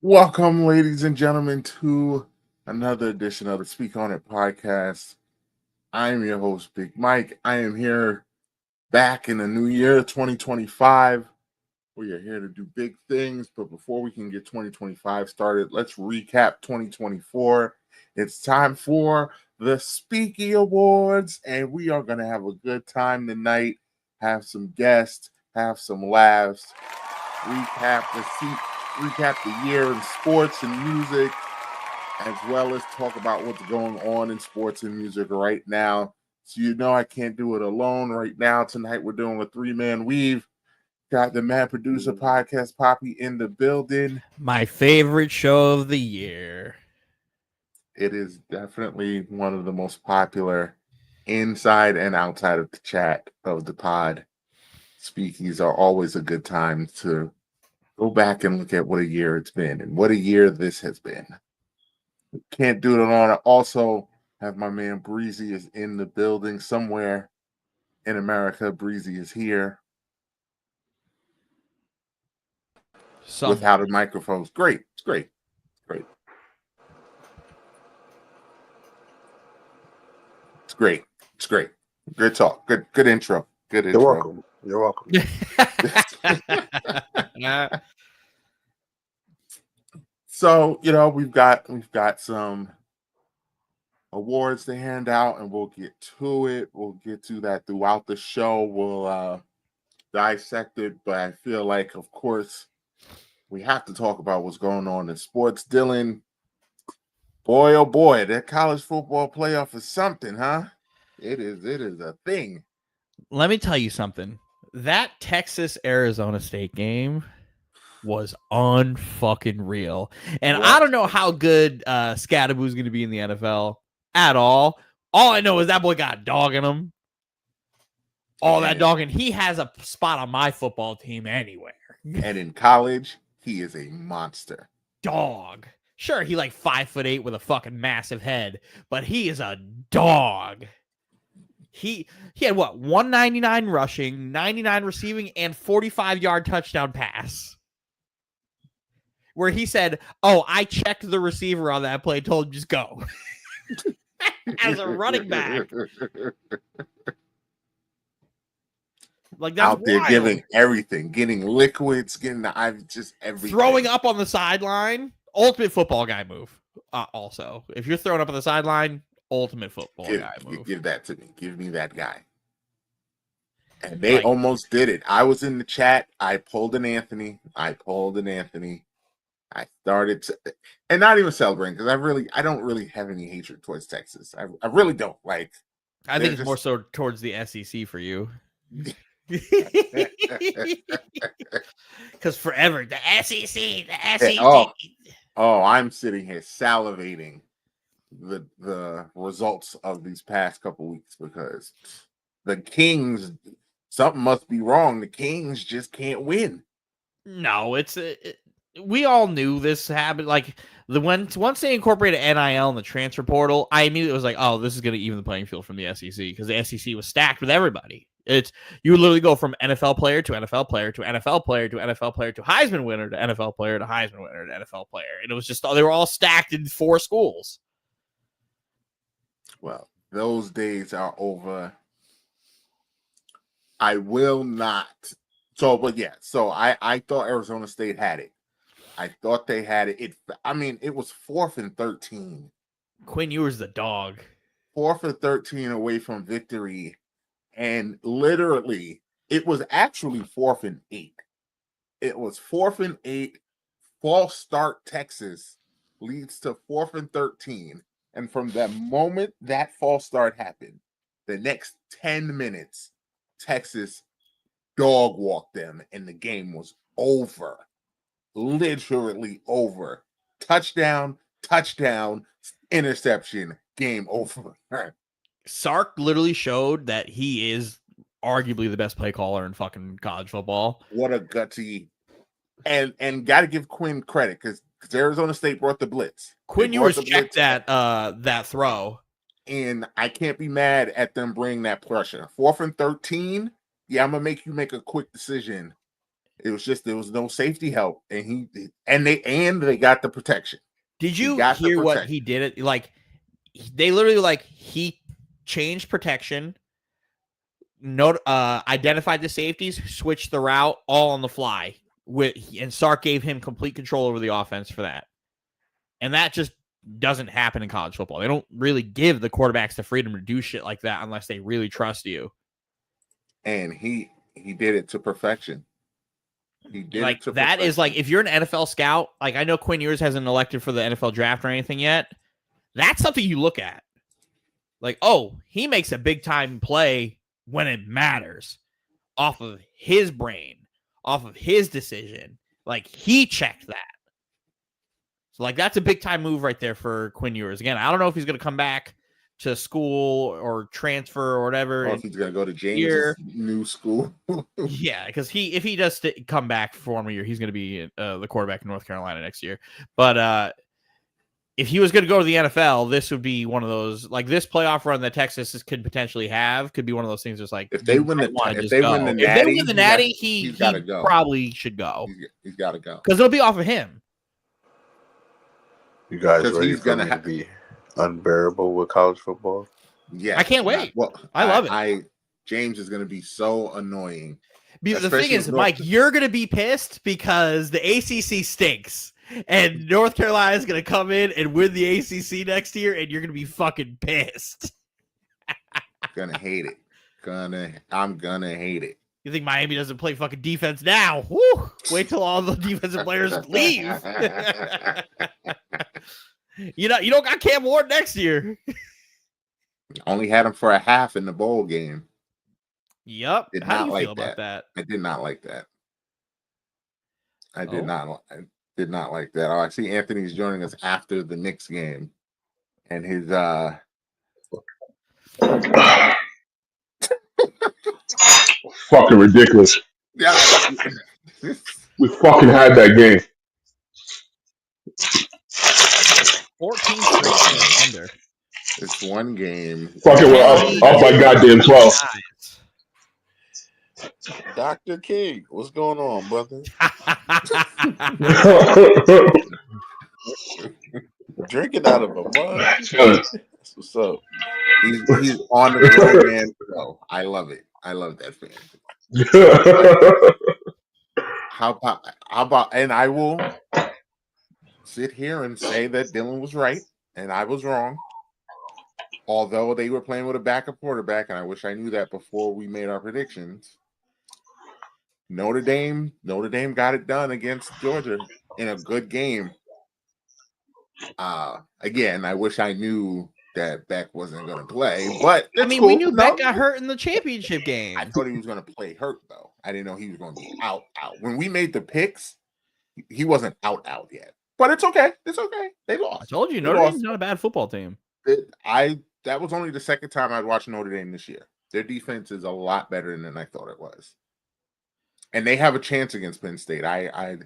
Welcome, ladies and gentlemen, to another edition of the Speak On It podcast. I am your host, Big Mike. I am here back in the new year, 2025. We are here to do big things, but before we can get 2025 started, let's recap 2024. It's time for the Speaky Awards, and we are going to have a good time tonight, have some guests, have some laughs, recap the year in sports and music, as well as talk about what's going on in sports and music right now. So you know I can't do it alone right now. Tonight we're doing a three-man weave. Got the Mad Producer Podcast Poppy in the building. My favorite show of the year. It is definitely one of the most popular inside and outside of the chat of the pod. Speakies are always a good time to go back and look at what a year it's been and what a year this has been. Can't do it alone. I also have my man Breezy is in the building somewhere in America. Breezy is here without a microphone. It's great. It's great. It's great. It's great. It's great. Good talk. Good intro. Good intro. You're welcome. You're welcome. So, you know, we've got some awards to hand out, and we'll get to it. We'll get to that throughout the show. We'll dissect it, but I feel like, of course, we have to talk about what's going on in sports. Dylan, boy, oh boy, that college football playoff is something, huh? It is a thing. Let me tell you something. That Texas-Arizona State game was unfucking real. And What? I don't know how good Scadaboo's going to be in the NFL at all. All I know is that boy got a dog in him. All that dog, and he has a spot on my football team anywhere. And in college, he is a monster. Dog. Sure, he like 5'8" with a fucking massive head, but he is a dog. He had what, 199 rushing, 99 receiving, and 45-yard touchdown pass. Where he said, "Oh, I checked the receiver on that play, told him just go." As a running back. Like, that's out there wild. giving everything, getting liquids, getting just everything. Throwing up on the sideline, ultimate football guy move. Also, if you're throwing up on the sideline, ultimate football guy move. Give that to me. Give me that guy. And they almost did it. I was in the chat. I pulled an Anthony. I started to, and not even celebrating because I don't really have any hatred towards Texas. I really don't. Like, I think it's more so towards the SEC for you. Because forever the SEC. Oh, I'm sitting here salivating the results of these past couple weeks because the Kings, something must be wrong. The Kings just can't win. No, we all knew this happened. Like, once they incorporated NIL in the transfer portal, I immediately was like, oh, this is going to even the playing field from the SEC, because the SEC was stacked with everybody. You would literally go from NFL player to NFL player to NFL player to NFL player to Heisman winner to NFL player to Heisman winner to NFL player. And it was just, they were all stacked in 4 schools. Well, those days are over. I will not. So I thought Arizona State had it. I thought they had it. It was 4th and 13. Quinn Ewers the dog. 4th and 13 away from victory. And literally, it was actually 4th and 8. It was 4th and 8. False start Texas leads to 4th and 13. And from the moment that false start happened, the next 10 minutes, Texas dog walked them, and the game was over. Literally over. Touchdown, interception, game over. Sark literally showed that he is arguably the best play caller in fucking college football. What a gutsy. And got to give Quinn credit because Arizona State brought the blitz. Quinn Ewers checked that throw. And I can't be mad at them bringing that pressure. 4th and 13. Yeah, I'm going to make you make a quick decision. It was just there was no safety help, and they got the protection. Did you hear what he did? It like they literally he changed protection, identified the safeties, switched the route all on the fly. And Sark gave him complete control over the offense for that. And that just doesn't happen in college football. They don't really give the quarterbacks the freedom to do shit like that unless they really trust you. And he did it to perfection. He did it to that perfection. Is if you're an NFL scout, I know Quinn Ewers hasn't elected for the NFL draft or anything yet. That's something you look at. He makes a big time play when it matters off of his brain, off of his decision. He checked that. So that's a big time move right there for Quinn Ewers. Again, I don't know if he's going to come back to school or transfer or whatever. Or if he's going to go to James' new school. Yeah, because if he does come back for 1 more year, he's going to be the quarterback in North Carolina next year. But if he was going to go to the NFL, this would be one of those this playoff run that Texas could potentially have could be one of those things. Just if they win the Natty, he probably should go. He's got to go because it'll be off of him. You guys ready for me to be unbearable with college football? Yeah, I can't wait. I love it. James is going to be so annoying. The thing is, Mike, you're going to be pissed because the ACC stinks, and North Carolina is going to come in and win the ACC next year, and you're going to be fucking pissed. Gonna hate it. I'm gonna hate it. You think Miami doesn't play fucking defense now? Woo! Wait till all the defensive players leave. You don't got Cam Ward next year. Only had him for a half in the bowl game. Yep. How do you feel about that? I did not like that. I did not like that. Oh, I see Anthony's joining us after the Knicks game, and his fucking ridiculous. Yeah, we fucking had that game. 14 straight under. It's one game. Fucking we're up by goddamn 12. Dr. King, what's going on, brother? Drinking out of a mug. That's what's up. He's on the road, man. So I love it. I love that fan. How about? And I will sit here and say that Dylan was right and I was wrong. Although they were playing with a backup quarterback, and I wish I knew that before we made our predictions. Notre Dame got it done against Georgia in a good game. Again, I wish I knew that Beck wasn't going to play, but we knew Beck got hurt in the championship game. I thought he was going to play hurt, though. I didn't know he was going to be out. When we made the picks, he wasn't out yet. But it's okay. It's okay. They lost. I told you, Notre Dame's not a bad football team. That was only the second time I'd watched Notre Dame this year. Their defense is a lot better than I thought it was. And they have a chance against Penn State. I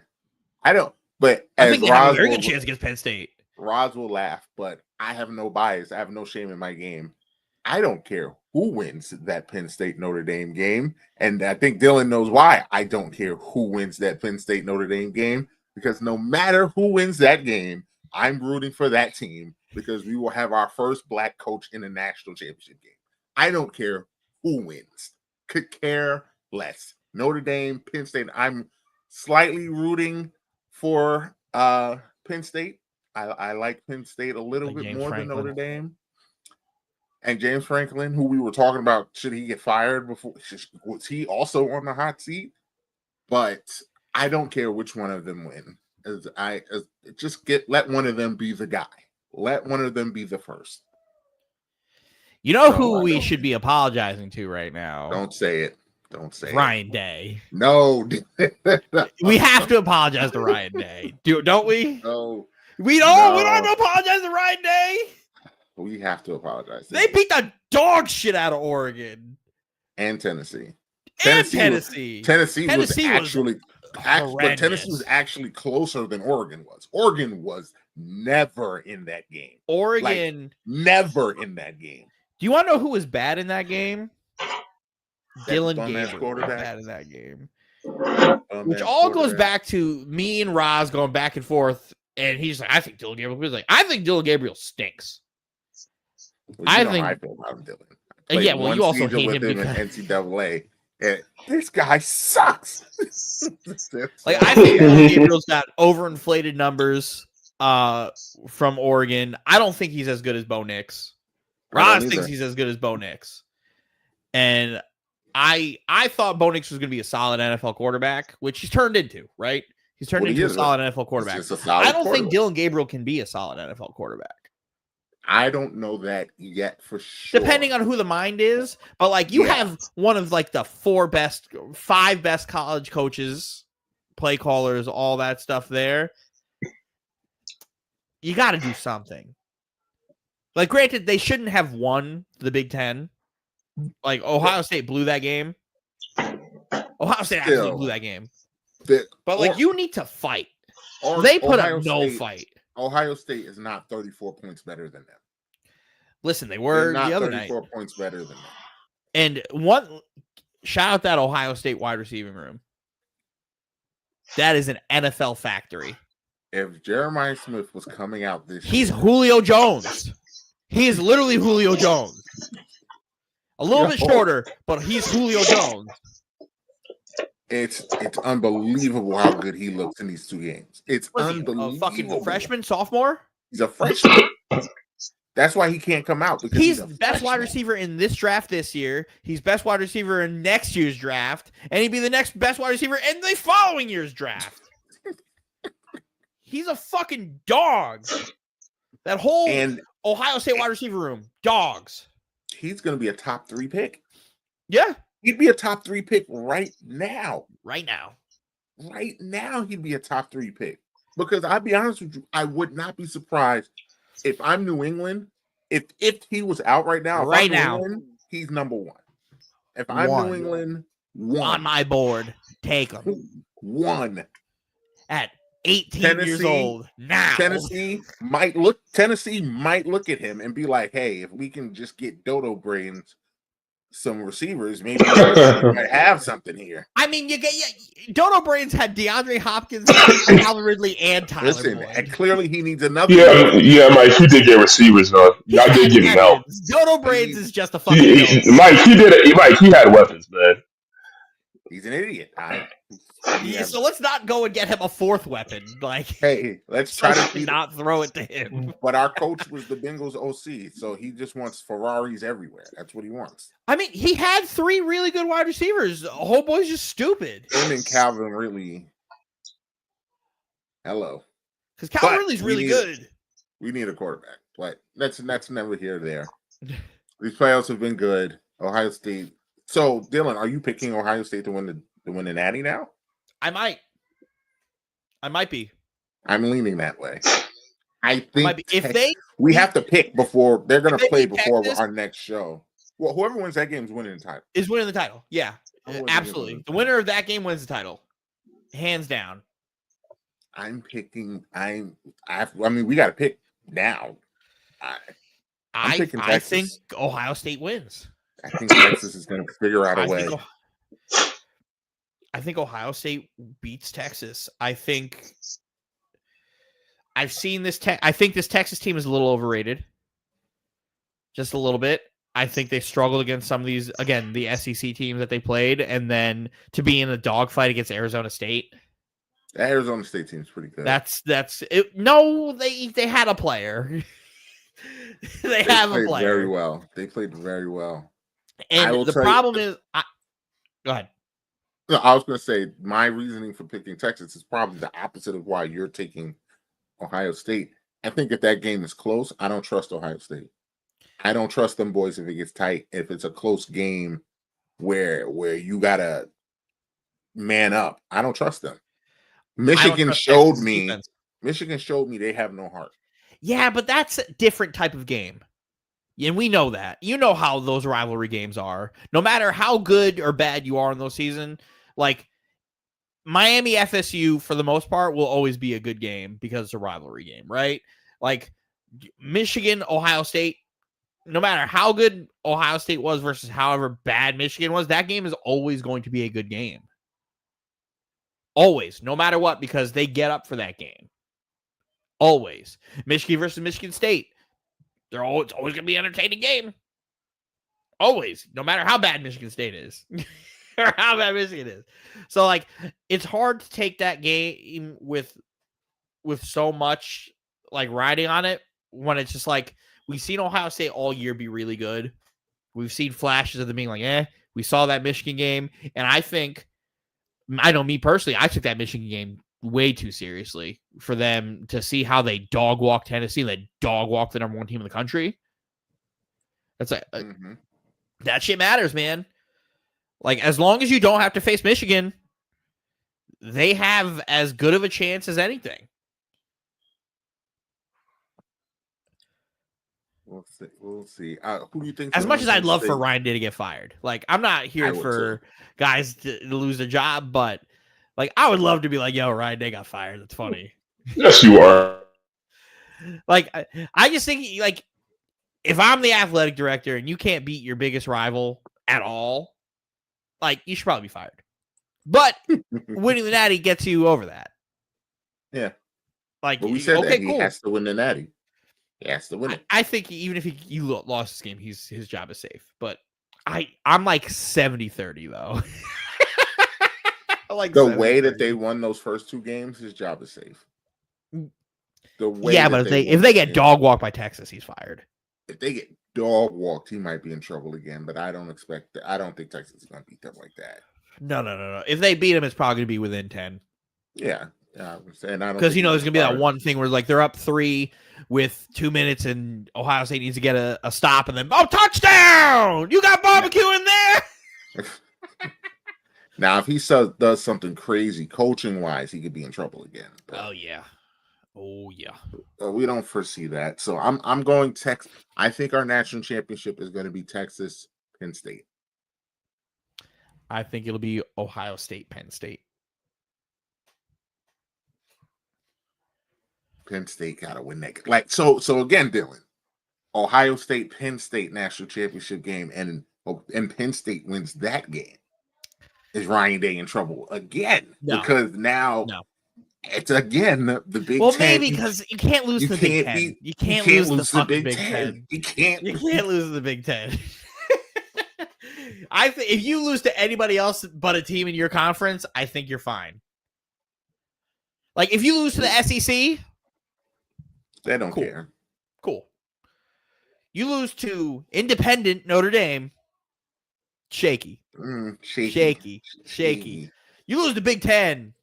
don't. But I think they have a very good chance against Penn State. Roz will laugh, but I have no bias. I have no shame in my game. I don't care who wins that Penn State Notre Dame game. And I think Dylan knows why I don't care who wins that Penn State Notre Dame game. Because no matter who wins that game, I'm rooting for that team because we will have our first black coach in a national championship game. I don't care who wins. Could care less. Notre Dame, Penn State. I'm slightly rooting for Penn State. I like Penn State a little bit James more Franklin. than Notre Dame. And James Franklin, who we were talking about, should he get fired before? Was he also on the hot seat? But I don't care which one of them win. Let one of them be the guy. Let one of them be the first. You know who we should be apologizing to right now? Don't say it. Don't say Ryan Day. No. We have to apologize to Ryan Day. Don't we? No. We don't have to apologize to Ryan Day. We have to apologize. They beat the dog shit out of Oregon. And Tennessee. Tennessee was actually but Tennessee was actually closer than Oregon was. Oregon was never in that game. Never in that game. Do you want to know who was bad in that game? Dylan Gabriel was quarterback. bad in that game. Which all goes back to me and Roz going back and forth. And he's like, I think Dylan Gabriel. He's like, I think Dylan Gabriel stinks. Well, I know think. how I feel about Dylan. Played Yeah, well, one you also season hate with him in because NCAA. And this guy sucks. like I think Dylan Gabriel's got overinflated numbers from Oregon. I don't think he's as good as Bo Nix. Roz thinks he's as good as Bo Nix. And I thought Bo Nix was going to be a solid NFL quarterback, which he's turned into, right? He's turned into a solid NFL quarterback. I don't think Dylan Gabriel can be a solid NFL quarterback. I don't know that yet for sure. Depending on who the mind is, but like you have one of like the 5 best college coaches, play callers, all that stuff there. You got to do something. Like, granted, they shouldn't have won the Big Ten. Like, Ohio State blew that game. Ohio State absolutely blew that game. But, like, you need to fight. They put up no fight. Ohio State is not 34 points better than them. Listen, they were the other night. 34 points better than them. And shout out that Ohio State wide receiving room. That is an NFL factory. If Jeremiah Smith was coming out this He's year, Julio Jones. He is literally Julio Jones. A little bit shorter, but he's Julio Jones. It's unbelievable how good he looks in these 2 games. It's unbelievable. A fucking freshman, sophomore? He's a freshman. That's why he can't come out. Because he's best wide receiver in this draft this year. He's best wide receiver in next year's draft. And he'd be the next best wide receiver in the following year's draft. He's a fucking dog. That whole Ohio State wide receiver room, dogs. He's going to be a top 3 pick. Yeah. He'd be a top 3 pick right now. Right now, he'd be a top 3 pick. Because I'll be honest with you, I would not be surprised if I'm New England, if he was out right now. England, he's number 1. If I'm New England, 1. On my board, take him. 1. At 18 years old now. Tennessee might look at him and be like, hey, if we can just get Dodo Brains some receivers, maybe we might have something here. I mean, Dodo Brains had DeAndre Hopkins, Calvin Ridley, and Tyler Boyd. And clearly he needs another. Yeah, Mike, he did get receivers though. Y'all did give him help. Dodo Brains is just a fucking Mike, he did it. Mike, he had weapons, man. He's an idiot. So let's not go and get him a 4th weapon. Like, hey, let's try to not throw it to him. But our coach was the Bengals OC, so he just wants Ferraris everywhere. That's what he wants. I mean, he had 3 really good wide receivers. The whole boy's just stupid. Him and Calvin Ridley. Hello. Because Calvin Ridley's really good. We need a quarterback, but that's never here or there. These playoffs have been good. Ohio State. So, Dylan, are you picking Ohio State to win the Natty now? I might be. I'm leaning that way. I think we have to pick before they're going to play before our next show. Well, whoever wins that game is winning the title. Is winning the title. Yeah, absolutely. The winner of that game wins the title, hands down. I'm picking. I mean, we got to pick now. I think Ohio State wins. I think Texas is going to figure out a way. I think Ohio State beats Texas. I think I've seen this. I think this Texas team is a little overrated. Just a little bit. I think they struggled against some of these, again, the SEC teams that they played, and then to be in a dogfight against Arizona State. The Arizona State team's pretty good. That's it. No, they had a player. they have a player. Very well. They played very well. And the problem is, go ahead. No, I was going to say my reasoning for picking Texas is probably the opposite of why you're taking Ohio State. I think if that game is close, I don't trust Ohio State. I don't trust them boys if it gets tight. If it's a close game where you gotta man up, I don't trust them. Michigan showed me they have no heart. Yeah, but that's a different type of game. And we know that. You know how those rivalry games are. No matter how good or bad you are in those seasons, like Miami FSU, for the most part, will always be a good game because it's a rivalry game, right? Like Michigan, Ohio State, no matter how good Ohio State was versus however bad Michigan was, that game is always going to be a good game. Always, no matter what, because they get up for that game. Always. Michigan versus Michigan State. It's always going to be an entertaining game. Always, no matter how bad Michigan State is. Or how bad Michigan is. So, like, it's hard to take that game with so much, like, riding on it when it's just like, we've seen Ohio State all year be really good. We've seen flashes of them being like, we saw that Michigan game. And I know me personally, I took that Michigan game way too seriously for them to see how they dog walk Tennessee. They dog walk the number one team in the country. That's like, that shit matters, man. Like, as long as you don't have to face Michigan, they have as good of a chance as anything. We'll see. Who do you think? As much as I'd love for Ryan Day to get fired, like, I'm not here for guys to lose their job, but like, I would love to be like, yo, Ryan Day got fired. That's funny. Yes, you are. Like, I just think, like, if I'm the athletic director and you can't beat your biggest rival at all, like, you should probably be fired. But winning the Natty gets you over that. Yeah. Like, but we said okay, that he cool. has to win the Natty. He has to win it. I think even if he lost this game, his job is safe. But I'm like 70-30 though. Like the way that they won those first two games, his job is safe. The way, but if they get dog walked by Texas, he's fired. If they get dog walked, he might be in trouble again. But I don't expect that. I don't think Texas is going to beat them like that. No. If they beat him, it's probably going to be within 10. Yeah, because there's going to be that one thing where like they're up 3 with 2 minutes, and Ohio State needs to get a stop, and then touchdown! You got barbecue in there. Now, if he does something crazy coaching wise, he could be in trouble again. But, oh yeah. We don't foresee that. So I'm going Texas. I think our national championship is going to be Texas, Penn State. I think it'll be Ohio State, Penn State. Penn State got to win that. Like so again, Dylan. Ohio State, Penn State national championship game, and Penn State wins that game. Is Ryan Day in trouble again? No. Because now it's again the Big Ten. Well, maybe because you can't lose the Big Ten. You can't lose the fucking Big Ten. You can't lose the Big Ten. I think if you lose to anybody else but a team in your conference, I think you're fine. Like if you lose to the SEC, they don't care. Cool. You lose to independent Notre Dame, shaky. Shaky. You lose to Big Ten,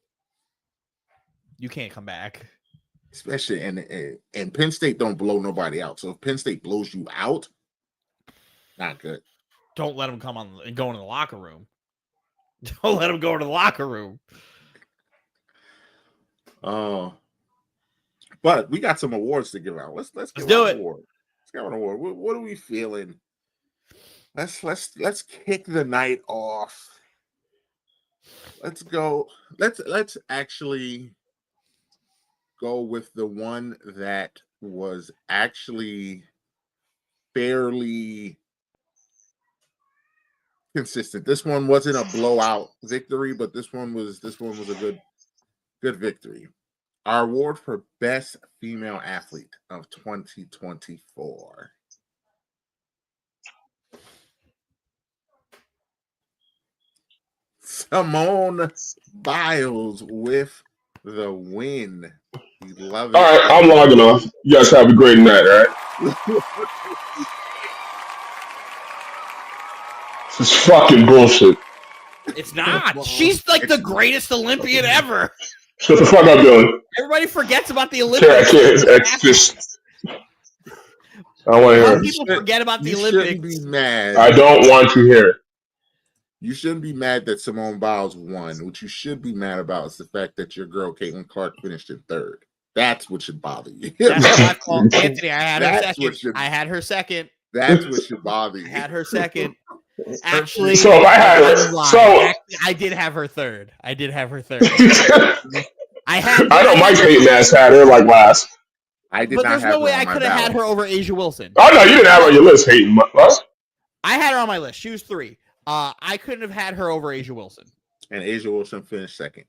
you can't come back. Especially and Penn State don't blow nobody out. So if Penn State blows you out, not good. Don't let them come on and go into the locker room. Don't let them go into the locker room. But we got some awards to give out. Let's give do out it. An award. Let's give out an award. What are we feeling? Let's kick the night off. Let's go. Let's actually go with the one that was actually fairly consistent. This one wasn't a blowout victory, but this one was a good victory. Our award for best female athlete of 2024. Simone Biles with the win. We love it. All right, I'm logging off. You guys have a great night, all right? This is fucking bullshit. It's not. She's like the greatest Olympian ever. Shut the fuck up, Dylan. Everybody forgets about the Olympics. I can't. It's just. I don't want to hear it. People forget about the Olympics. Shouldn't be mad. I don't want to hear it. You shouldn't be mad that Simone Biles won. What you should be mad about is the fact that your girl Caitlin Clark finished in third. That's what should bother you. That's not my fault, Anthony. I had her second. That's what should bother you. I had her second. Actually, so if I had her, I did have her third. I don't like Peyton ass had her like last. I did but not there's have no way her I on my could have had ballot. her over Asia Wilson. Oh no, you didn't have her on your list, Hayden. What? I had her on my list. She was 3. I couldn't have had her over Asia Wilson. And Asia Wilson finished second.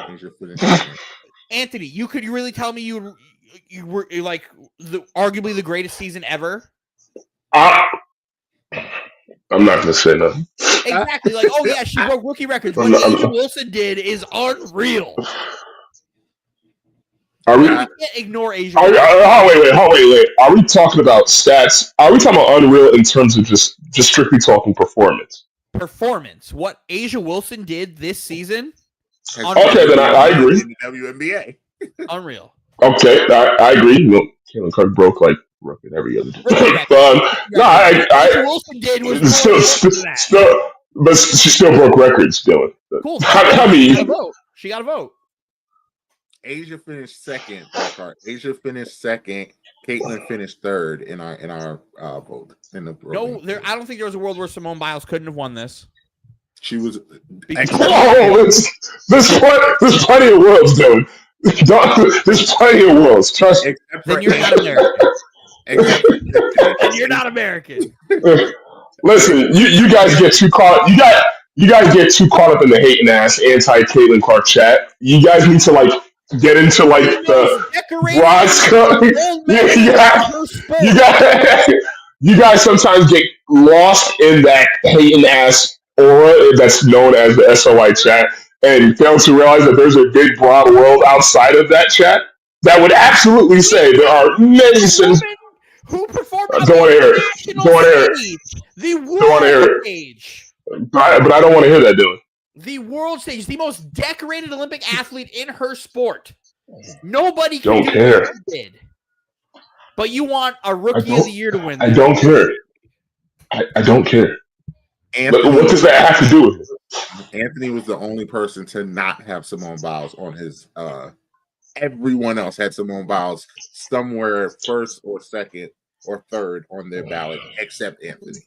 Asia finished second. Anthony, could you really tell me you were like arguably the greatest season ever? I'm not gonna say nothing. Exactly. Like, oh yeah, she broke rookie records. What Asia Wilson did is unreal. Are we? You can't ignore Asia. Wait. Are we talking about stats? Are we talking about unreal in terms of just strictly talking performance? Performance. What Asia Wilson did this season? Okay, then I agree. In the WNBA. Unreal. Okay, I agree. Well, Caitlin Clark broke like record every other day. Asia Wilson did was still, but she still broke records, Dylan. Cool. I mean, she got a vote. Asia finished second. Asia finished second. Caitlin finished third in our vote in the. No, I don't think there was a world where Simone Biles couldn't have won this. She was. There's plenty of worlds, Dylan. There's plenty of worlds. Trust me. Then you're not American. And you're not American. Listen, you guys get too caught. You guys get too caught up in the hating ass anti Caitlin Clark chat. You guys need to get into the broad scope. You guys sometimes get lost in that hating ass aura that's known as the SOI chat and fail to realize that there's a big broad world outside of that chat that would absolutely say there are many citizens who performed on the world stage. But I don't want to hear that, Dylan. The world stage, the most decorated Olympic athlete in her sport. Nobody don't care. Did. But you want a rookie of the year to win. I don't care. I don't care. But what does that have to do with it? Anthony was the only person to not have Simone Biles on his. Everyone else had Simone Biles somewhere first or second or third on their ballot, except Anthony,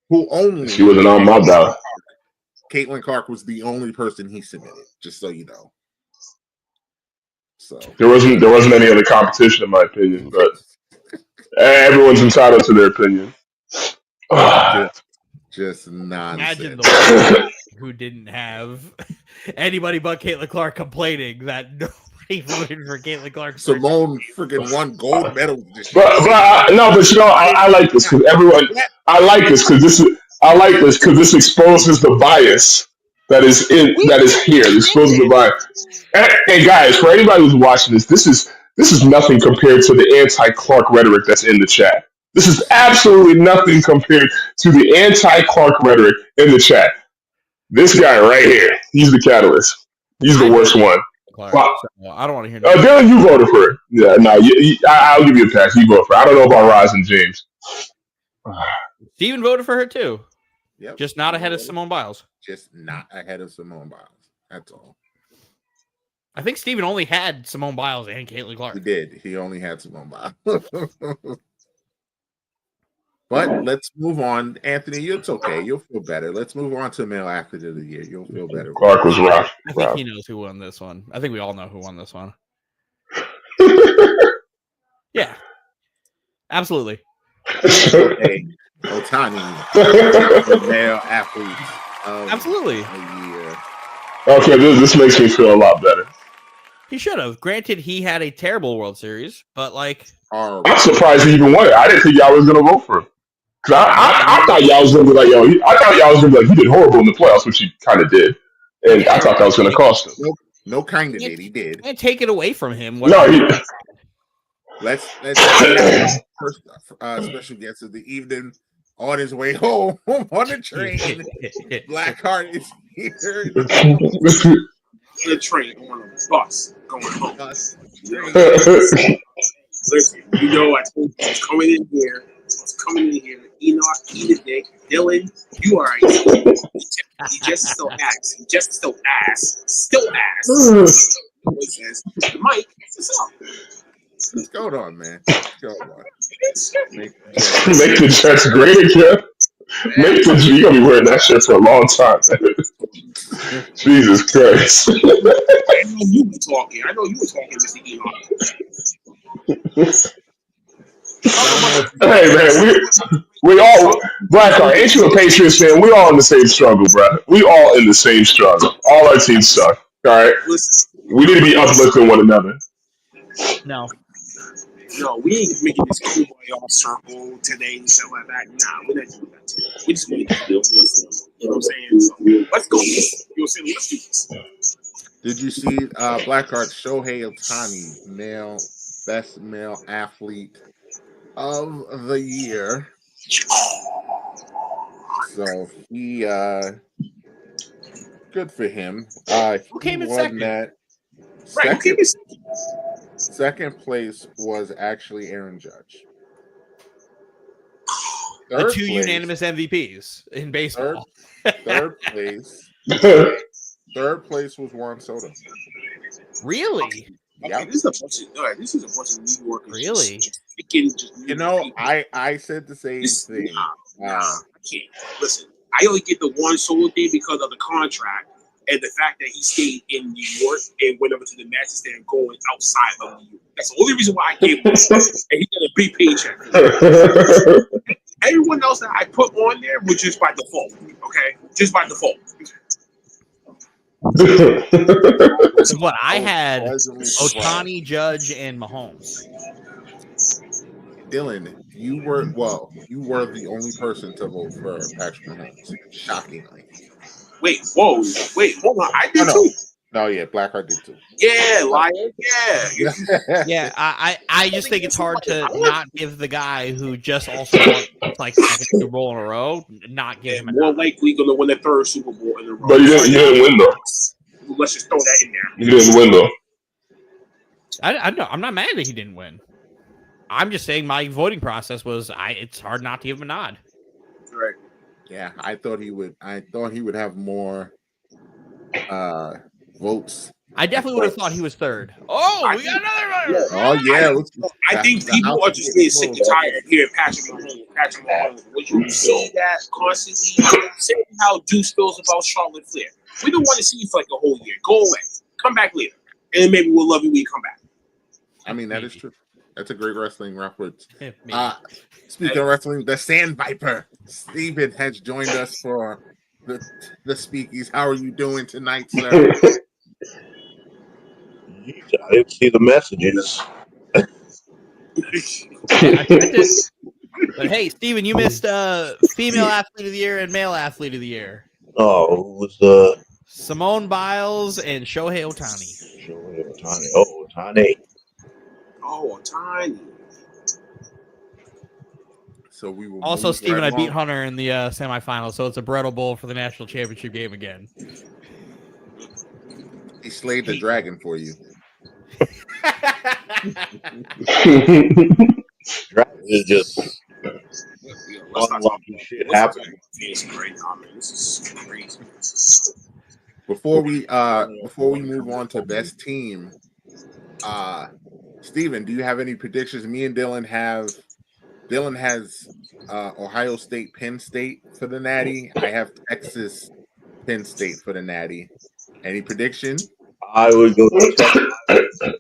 who only. She wasn't on my ballot. Caitlin Clark was the only person he submitted. Just so you know. So there wasn't any other competition, in my opinion, but everyone's entitled to their opinion. Just nonsense. Imagine the one who didn't have anybody but Caitlin Clark complaining that nobody voted for Caitlin Clark. Simone freaking won gold medal. But I like this because everyone. I like this because this exposes the bias that is here. It exposes the bias. And guys, for anybody who's watching this is nothing compared to the anti-Clark rhetoric that's in the chat. This is absolutely nothing compared to the anti-Clark rhetoric in the chat. This guy right here, he's the catalyst. He's the worst one. Clark, so I don't want to hear that. Dylan, you voted for it. Yeah, no, I'll give you a pass. You voted for it. I don't know about Roz and James. Steven voted for her too. Yep. Just not ahead of Simone Biles. Just not ahead of Simone Biles. That's all. I think Steven only had Simone Biles and Caitlin Clark. He did. He only had Simone Biles. But let's move on. Anthony, it's okay. You'll feel better. Let's move on to male athlete of the year. You'll feel better. Clark was rough. I think he knows who won this one. I think we all know who won this one. Yeah. Absolutely. Okay. Otani, male athlete of the year. Okay, this makes me feel a lot better. He should have. Granted, he had a terrible World Series, but I'm surprised he even won it. I didn't think y'all was gonna vote for him. Cause I thought y'all was gonna be like, he did horrible in the playoffs, which he kind of did, and I thought that was gonna cost him. No, kind of did. He did. Can't take it away from him. Let's first special guest of the evening on his way home on the train. Blackheart is here. The train on a bus going home. Listen, I told you I was coming in here. Enoch, Dick, Dylan, you are you just still ass. Still ass. Says, Mike, what's up? What's going on, man? Make the Jets great again. You're gonna be wearing that shit for a long time, man. Jesus Christ. I know you were talking, Mr. Enoch. Hey man, we all Blackheart, ain't you a Patriots fan? We all in the same struggle, bro. We all in the same struggle. All our teams suck. All right. Listen, We need to be uplifting one another. No. no, we ain't making this cool boy all circle today and stuff like that. Nah, we're not doing that today. We just want to get the voice. You know what I'm saying? So let's go. You know what I'm saying? Let's do this. Did you see Blackheart Shohei Ohtani, best male athlete of the year? So he good for him. Who He came in won second? that. Right. Okay. Second place was actually Aaron Judge. The Third two place, unanimous MVPs in baseball. third place was Juan Soto. Really? Okay, this is a bunch of this is a bunch of New Yorkers. Really? Just picking, just You know, I said the same thing. Nah, I can't. Listen, I only get the one solo thing because of the contract and the fact that he stayed in New York and went over to the Mets instead of going outside of New York. That's the only reason why I gave him. And he got a big paycheck. Everyone else that I put on there was just by default. Okay, just by default. So what? I had pleasantly surprised. Ohtani, Judge, and Mahomes. Dylan, you were the only person to vote for Patrick Mahomes. Shockingly. Wait, hold on. I did too. No, yeah, Blackheart did too. Yeah, liar. Yeah. Yeah, I just think it's hard to not give the guy who just also won like second Super Bowl in a row, not give him a More nod. likely going to win the third Super Bowl in a row. But you didn't win though. Let's just throw that in there. You didn't win though. I know I'm not mad that he didn't win. I'm just saying my voting process was it's hard not to give him a nod. Right. Yeah, I thought he would have more votes. I definitely would have thought he was third. Oh, we got another one. Oh yeah, I think people are just getting sick and tired of hearing Patrick Mahomes. Would you see that constantly? Saying how Deuce feels about Charlotte Flair. We don't want to see you for like a whole year. Go away. Come back later, and then maybe we'll love you when you come back. I mean, that is true. That's a great wrestling reference. Maybe. Speaking of wrestling, the Sand Viper, Steven has joined us for the Speakies. How are you doing tonight, sir? I didn't see the messages. I tried to, but hey, Steven, you missed female athlete of the year and male athlete of the year. Oh, it was Simone Biles and Shohei Ohtani. Ohtani. Oh, Ohtani. Oh, tiny. So we will Also, move Steven, right I beat along. Hunter in the semifinals, so it's a Bretto Bowl for the national championship game again. He slayed the dragon for you. Dragon is just Let's not talk unlucky shit happening. this right now, man. This is crazy. Before we move on to best team, Steven, do you have any predictions? Me and Dylan has Ohio State, Penn State for the Natty. I have Texas, Penn State for the Natty. Any prediction? I would go to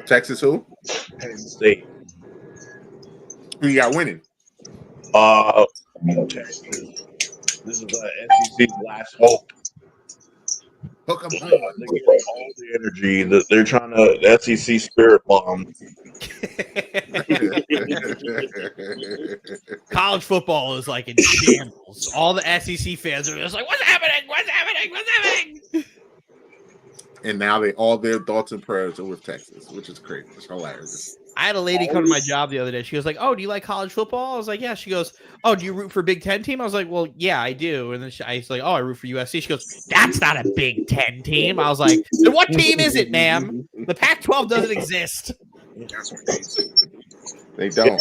Texas who? Penn State. Who you got winning? Texas. This is the SEC's last hope. Hook 'em They're getting all the energy that they're trying to. The SEC spirit bomb. College football is like in shambles. All the SEC fans are just like, "What's happening? What's happening? What's happening?" And now all their thoughts and prayers are with Texas, which is crazy. It's hilarious. I had a lady come to my job the other day. She was like, "Oh, do you like college football?" I was like, "Yeah." She goes, "Oh, do you root for Big Ten team?" I was like, "Well, yeah, I do." And then I was like, "Oh, I root for USC." She goes, "That's not a Big Ten team." I was like, "Then what team is it, ma'am? The Pac-12 doesn't exist." They don't.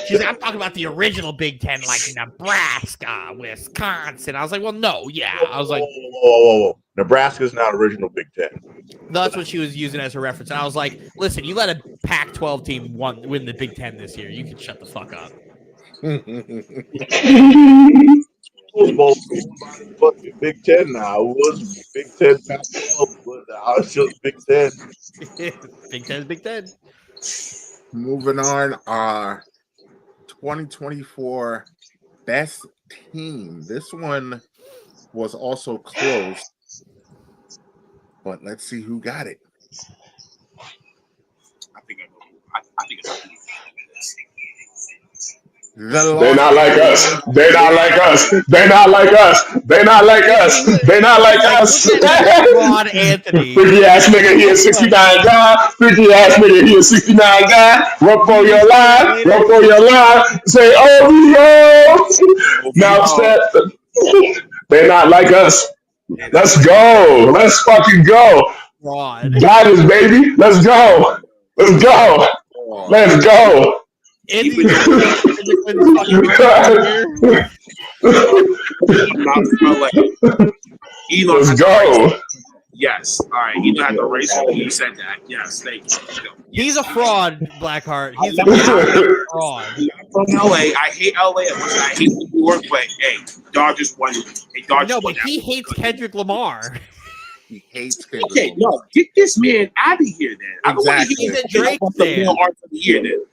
She's like, "I'm talking about the original Big Ten, like Nebraska, Wisconsin." I was like, "Well, no, yeah." I was like, Whoa. Nebraska's not original Big Ten. that's what she was using as her reference. And I was like, "Listen, you let a Pac-12 team win the Big Ten this year. You can shut the fuck up." Fucking Big Ten now. It was Big Ten Pac-12, but now it's just Big Ten. Big Ten, Big Ten. Moving on, 2024 best team. This one was also close. but let's see who got it. I think I know. I think it's The They're not like us. Los They're not like us. They're not like us. They're not like us. They're not like Like, us. look at Ron Anthony. Freaky ass nigga, he a 69 guy. Freaky ass nigga, he a 69 guy. Run for your line. Run for your line. Say, oh, now step. They're not like us. Let's go. Let's fucking go. Ron. Dodgers, baby. Let's go. Let's go. Let's go. Andy Quinn's fucking here. Let's go. Yes. All right. You had the race. You said that. Yes. Thank you. He's a fraud, Blackheart. He's a fraud. I'm from LA. I hate LA. I hate New York, but hey, Dodgers won. Hey, Dodgers No, won but he hates Kendrick Lamar. He hates Kendrick. Okay, no, get this man out of here then. I don't want to Exactly. hear He's a Drake the fan. art of the year then.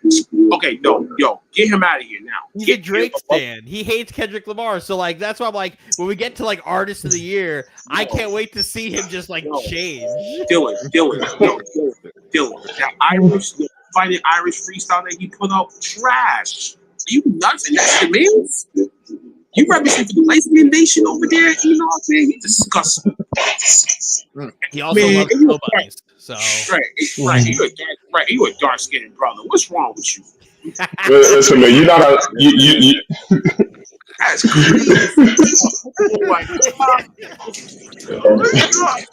Okay, no, yo, get him out of here now. He's a Drake fan. He hates Kendrick Lamar. So, like, that's why I'm like, when we get to, like, Artist of the Year, I can't wait to see him just, like, change. Dylan. That Irish, the fighting Irish freestyle that he put out, trash. Are you nuts? And that's the man? You represent the light skinned nation over there, you know what I'm saying? He's disgusting. He also loves nobodies. So Right. You a dark skinned brother. What's wrong with you? Listen, man, you know how you That's crazy.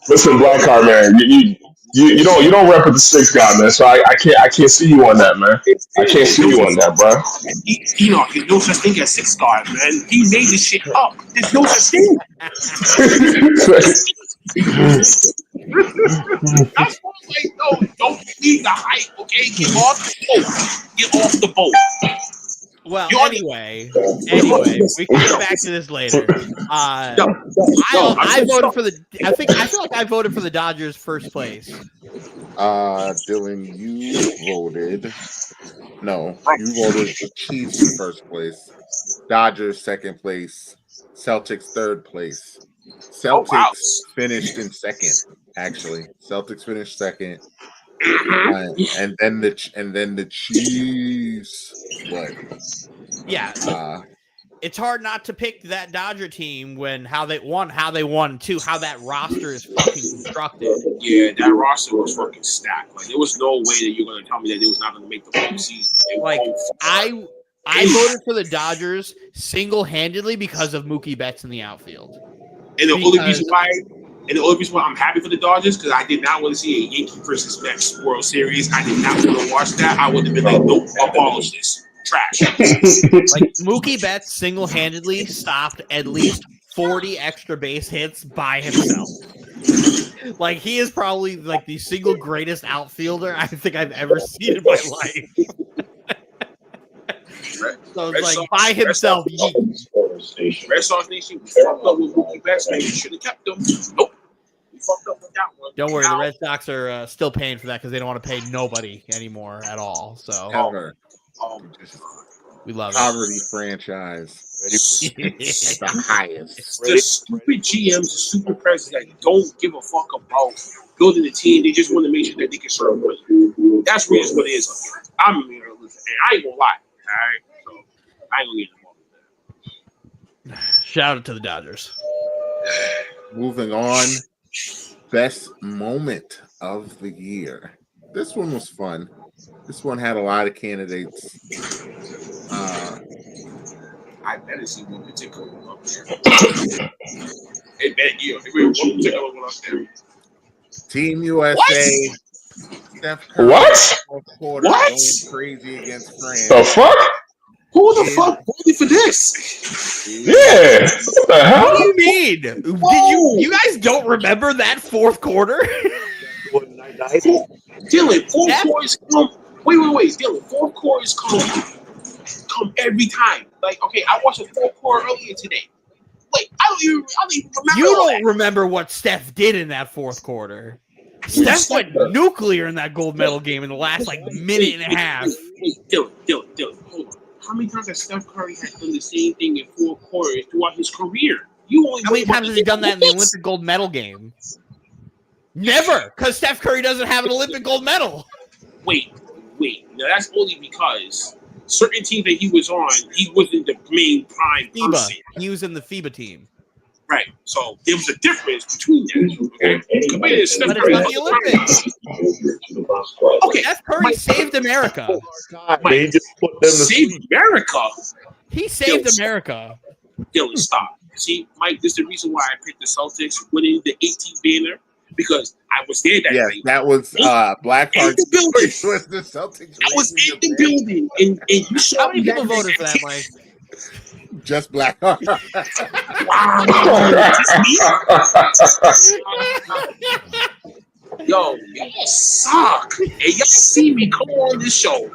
listen, Blackheart, man. You don't rep with the six guy, man. So I can't see you on that, man. I can't see you on that, bro. There's no such thing as six guard, man. He made this shit up. There's no such thing. That's why I'm like, no, don't need the hype, okay? Get off the boat. Well, anyway, we can get back to this later. I voted for the. I feel like I voted for the Dodgers first place. Dylan, you voted. No, you voted the Chiefs first place. Dodgers second place. Celtics third place. Celtics finished in second. Actually, Celtics finished second. And then the Chiefs. What? Yeah, it's hard not to pick that Dodger team when how they won, too, how that roster is fucking constructed. Yeah, that roster was fucking stacked. Like there was no way that you're gonna tell me that they was not gonna make the postseason. Like I voted for the Dodgers single-handedly because of Mookie Betts in the outfield. And the only reason why I'm happy for the Dodgers, because I did not want to see a Yankee versus Mets World Series. I did not want to watch that. I would have been like, no, abolish this. Trash. Like Mookie Betts single-handedly stopped at least 40 extra base hits by himself. Like he is probably like the single greatest outfielder I think I've ever seen in my life. So it's like by himself. Red Sox Nation, we fucked up with Mookie Betts, man. You should have kept them. Nope. We fucked up with that one. Don't worry, the Red Sox are still paying for that because they don't want to pay nobody anymore at all. So we love it. Poverty franchise. The highest. The stupid GMs, the stupid presidents that don't give a fuck about building a team. They just want to make sure that they can serve money. That's really what it is. I ain't gonna lie. All right, so I ain't gonna get involved. Shout out to the Dodgers. Moving on, best moment of the year. This one was fun. This one had a lot of candidates. I better see one particular one up there. Hey, bet you. If we one particular one up there. Team USA. Steph Curry. What? Going crazy against France. The fuck? Who the fuck voted for this? Yeah. What the hell? What do you mean? Did you guys don't remember that fourth quarter? Dylan, fourth quarters come. Wait. Dylan, fourth quarters come every time. Like, okay, I watched a fourth quarter earlier today. Like, I don't even remember. You don't remember what Steph did in that fourth quarter. Steph went nuclear in that gold medal game in the last like minute and a half. Wait, Dylan, hold on. How many times has Steph Curry had done the same thing in four quarters throughout his career? How many times has he done that in the Olympic gold medal game? Never, because Steph Curry doesn't have an Olympic gold medal. Wait. Now that's only because certain teams that he was on, he wasn't the main prime person. He was in the FIBA team. Right. So there was a difference between them. Okay. Compared to Steph But it's Curry, not the Olympics. Okay. Steph Curry saved America. They just put them to Save sleep. America. He saved America. Dylan, stop. See, Mike, this is the reason why I picked the Celtics winning the 18th banner because I was there that Yes, night. that was Blackheart. In the building. Was the Celtics I was raising in the banner? building, and you saw How many me people that voted for that, night. Mike? Just Blackheart. Wow. Yo, y'all suck. And y'all see me come on this show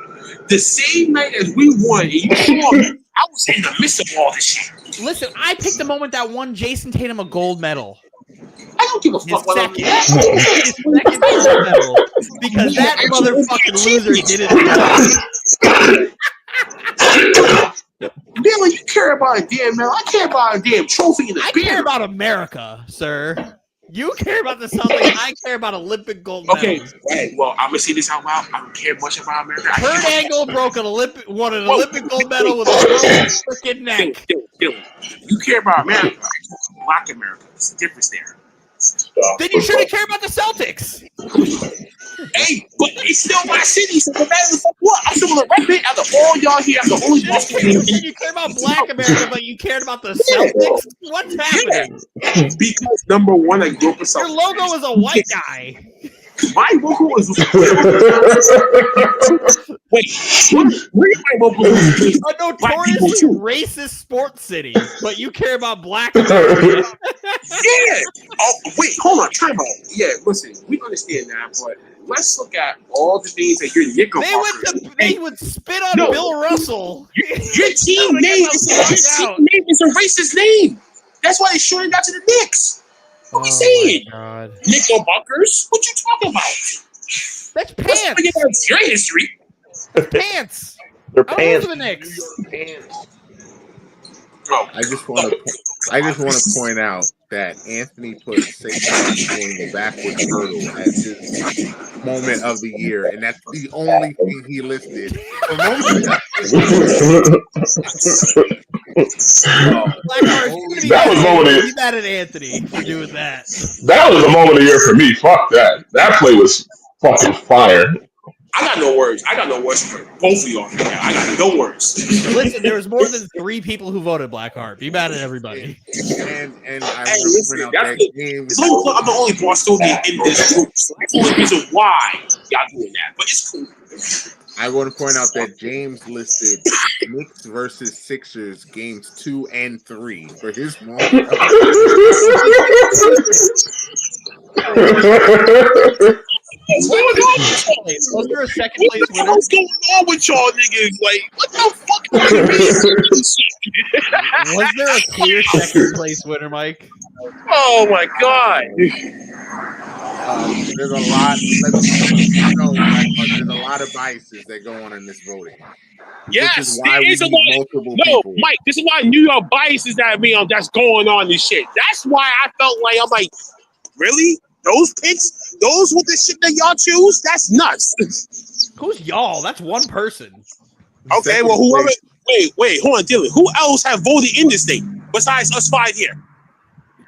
the same night as we won, and you saw me. I was in the midst of all this shit. Listen, I picked the moment that won Jason Tatum a gold medal. I don't give a His fuck what I'm second gold medal. Because that motherfucking loser didn't Dylan, you care about a damn medal. I care about a damn trophy in the I banner. care about America, sir. You care about the Celtics. I care about Olympic gold medals. Okay, right. Well, I'm gonna say this out loud. I don't care much about America. I Kurt care Angle won an Olympic gold medal with a girl's freaking neck. Dylan, you care about America. Black America. There's a difference there. Then you shouldn't care about the Celtics. Hey, but it's still my city, so no matter what, I'm still gonna rep it. Out of all y'all here, I'm the only Boston. You said you care about Black America, but you cared about the Celtics? What's happening? Because number one, I grew up with Your Celtics. logo is a white guy. My logo is wait. Where my logo is? A notoriously racist sports city, but you care about Black America. Yeah. Oh, wait. Hold on. Time out. Yeah. Listen, we understand that, but let's look at all the things that your Knickerbockers. They would spit on Bill Russell. Your team name is a racist name. That's why they shortened out to the Knicks. What we saying? God. Knickerbockers? What you talking about? That's Let's pants. forget about your history. Pants. Their I pants. love the Knicks. Oh, I just want to point out that Anthony put Saquon doing the backwards hurdle as his moment of the year, and that's the only thing he listed. For moment of That was moment of Be mad at Anthony for doing that. That was the moment of the year for me. Fuck that. That play was fucking fire. I got no words. For both of y'all. I got no words. Listen, there was more than 3 people who voted Blackheart. Be mad at everybody. and I Hey, want to listen, point out that's that game. I'm the only Bostonian in this group, so that's the only reason why y'all doing that. But it's cool. I want to point out that James listed Knicks versus Sixers games 2 and 3 for his moment. Was there a second place winner? What's going on with y'all niggas? Like, what the fuck do you mean? Was there a clear second place winner, Mike? Oh my god. There's a lot of biases that go on in this voting. Yes, which is why there we is a need lot. multiple No, people. Mike, there's a lot of New York biases that's going on this shit. That's why I felt like I'm like, really? Those picks? Those with the shit that y'all choose? That's nuts. Who's y'all? That's one person. Okay, well, whoever. Wait, hold on, Dylan. Who else have voted in this thing besides us 5 here?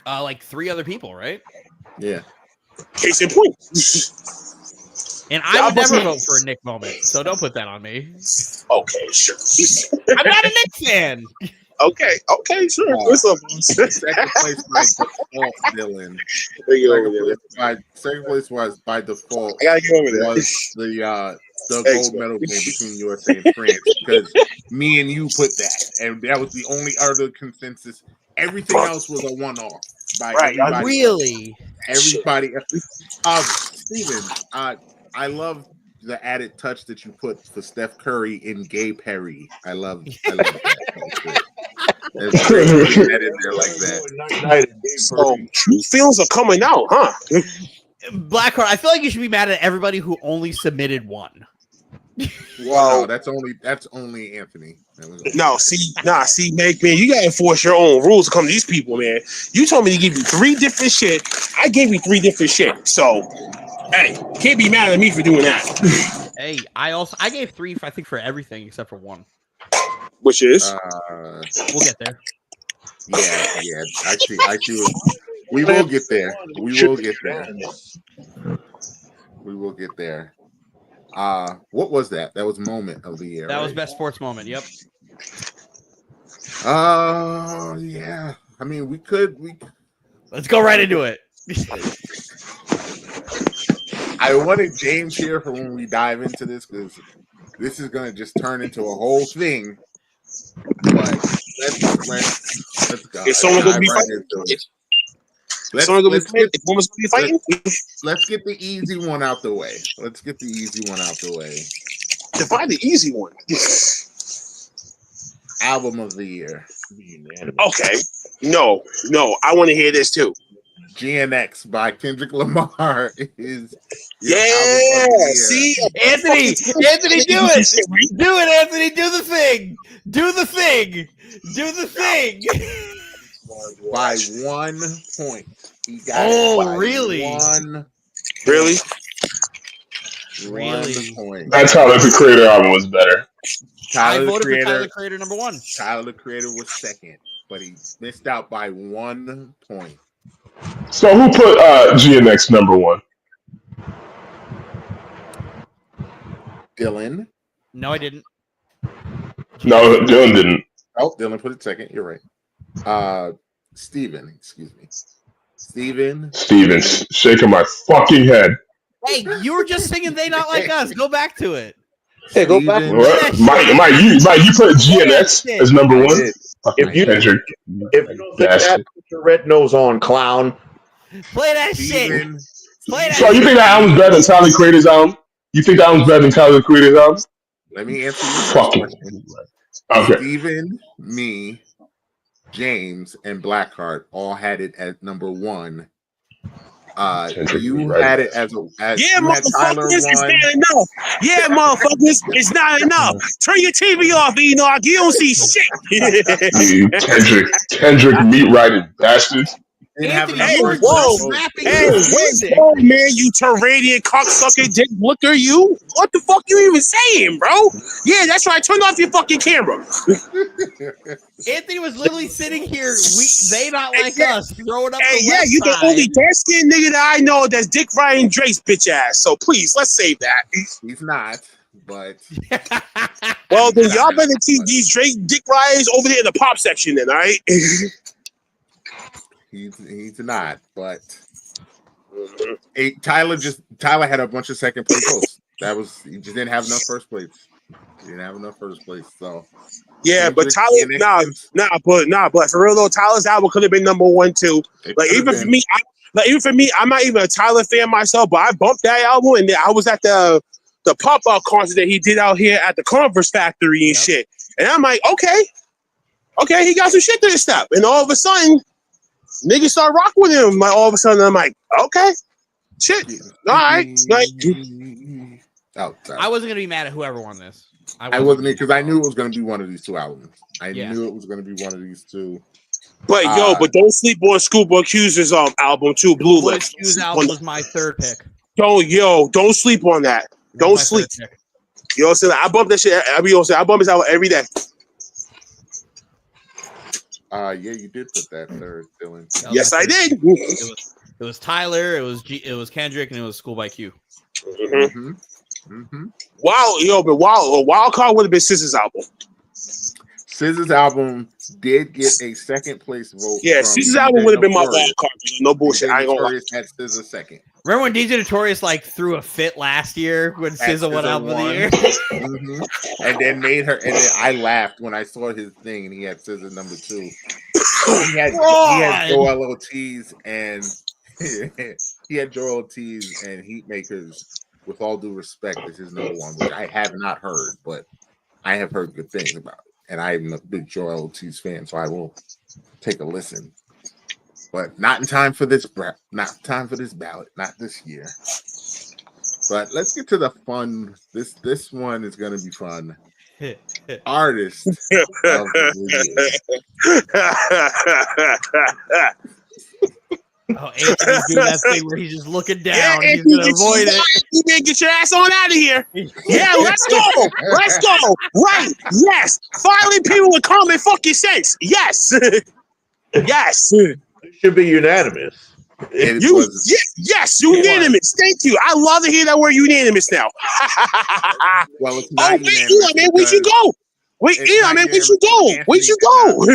Like 3 other people, right? Yeah. Case in point. And I would never vote for a Nick moment, so don't put that on me. Okay, sure. I'm not a Knicks fan. Okay, sure. What's up? Second place by default, Dylan. Second place was by default. I gotta get over there. Was the gold medal game between USA and France because me and you put that, and that was the only other consensus. Everything else was a one-off by everybody. Really? Everybody. Steven, I love the added touch that you put for Steph Curry in Gay Perry. I love that. There's that in there like that. So true feelings are coming out, huh? Blackheart, I feel like you should be mad at everybody who only submitted one. Well, no, that's only Anthony. See, Meg, man, you gotta enforce your own rules to come to these people, man. You told me to give you 3 different shit. I gave you 3 different shit. So, hey, can't be mad at me for doing that. Hey, I gave 3, I think, for everything except for 1. Which is We'll get there. Yeah. I see. We will get there. We will get there. We will get there. What was that? That was moment of the year. That right? was best sports moment. Yep. Yeah. I mean, we could. Let's go right into it. I wanted James here for when we dive into this because this is gonna just turn into a whole thing. But let's go. Is someone gonna be fighting? Let's get the easy one out the way. Define the easy one. Album of the year. Okay. No. I want to hear this too. GNX by Kendrick Lamar is Yeah. See, Anthony, do it. Do it, Anthony. Do the thing. By 1 point. He got it by really? 1. Really? 1 point. That's how the Creator album was better. I voted for Tyler the Creator number 1. Tyler the Creator was second, but he missed out by 1 point. So who put GNX number 1? Dylan. No, I didn't. No, Dylan didn't. Oh, Dylan put it second. You're right. Steven, excuse me. Steven's shaking my fucking head. Hey, you were just singing "They Not Like Us." Go back to it. Hey, go back. What? Mike, you put GNX as number 1? If you don't think that, put your red nose on, clown. Play that shit. So you think that album's better than Tyler the Creator's album? You think that album's better than Tyler the Creator's album? Let me answer your fucking question. Okay. Steven, me, James, and Blackheart all had it at number 1. You had it as motherfuckers, it's not enough. Yeah, motherfuckers, it's not enough. Turn your TV off, Enoch. You don't see shit. Kendrick meat-riding bastards. Whoa, man, you Turanian cocksucker dick looker, you. What the fuck you even saying, bro? Yeah, that's right. Turn off your fucking camera. Anthony was literally sitting here. They not like us. Throwing up. Yeah, you the only dark-skinned nigga that I know that's Dick Ryan Drake's bitch ass. So please, let's save that. He's not, but well, then y'all better teach these Dick Ryans over there in the pop section, then, all right? He's not, but Tyler had a bunch of second place votes. He just didn't have enough first place. So yeah, but Tyler, but for real though, Tyler's album could have been number 1 too. Even for me, I'm not even a Tyler fan myself, but I bumped that album, and I was at the pop-up concert that he did out here at the Converse Factory and shit, and I'm like, okay, he got some shit to this stuff, and all of a sudden. Niggas start rocking with him. Like all of a sudden, I'm like, okay, shit, all right. I wasn't gonna be mad at whoever won this. I wasn't because I knew it was gonna be one of these 2 albums. I knew it was gonna be one of these 2. But but don't sleep on Schoolboy Q's album too. Blue List. Q's album was my 3rd pick. Don't sleep on that. Don't sleep. You know what I'm saying? I bump that shit. I bump his album every day. Yeah, you did put that 3rd, Dylan. Yes, I did. It was Tyler, it was Kendrick, and it was Schoolboy Q. Wow, but Wild Card would have been SZA's album. SZA's album did get a second place vote. Yeah, SZA's album would have been my wild card. No bullshit. I ain't gonna lie. Had SZA second. Remember when DJ Notorious threw a fit last year when SZA won album of the year? And then made her. And then I laughed when I saw his thing, and he had SZA number 2. He had Joel Ortiz and Heatmakers. With all due respect, is his number 1, which I have not heard, but I have heard good things about it. And I'm a big Joel Ortiz fan, so I will take a listen. But not in time for this ballot, not this year. But let's get to the fun. This one is going to be fun. artist of the year. Oh, Anthony's doing that thing where he's just looking down. He's Anthony, gonna avoid it. You better get your ass on out of here. Yeah, let's go. Let's go. Right. Yes. Finally, people with common fucking sense. Yes. Yes. It should be unanimous. Yes, unanimous. Thank you. I love to hear that word unanimous now. Well, it's not wait, Eli, man, where'd you go? Wait, Eli, man, where'd you go? Where'd you go?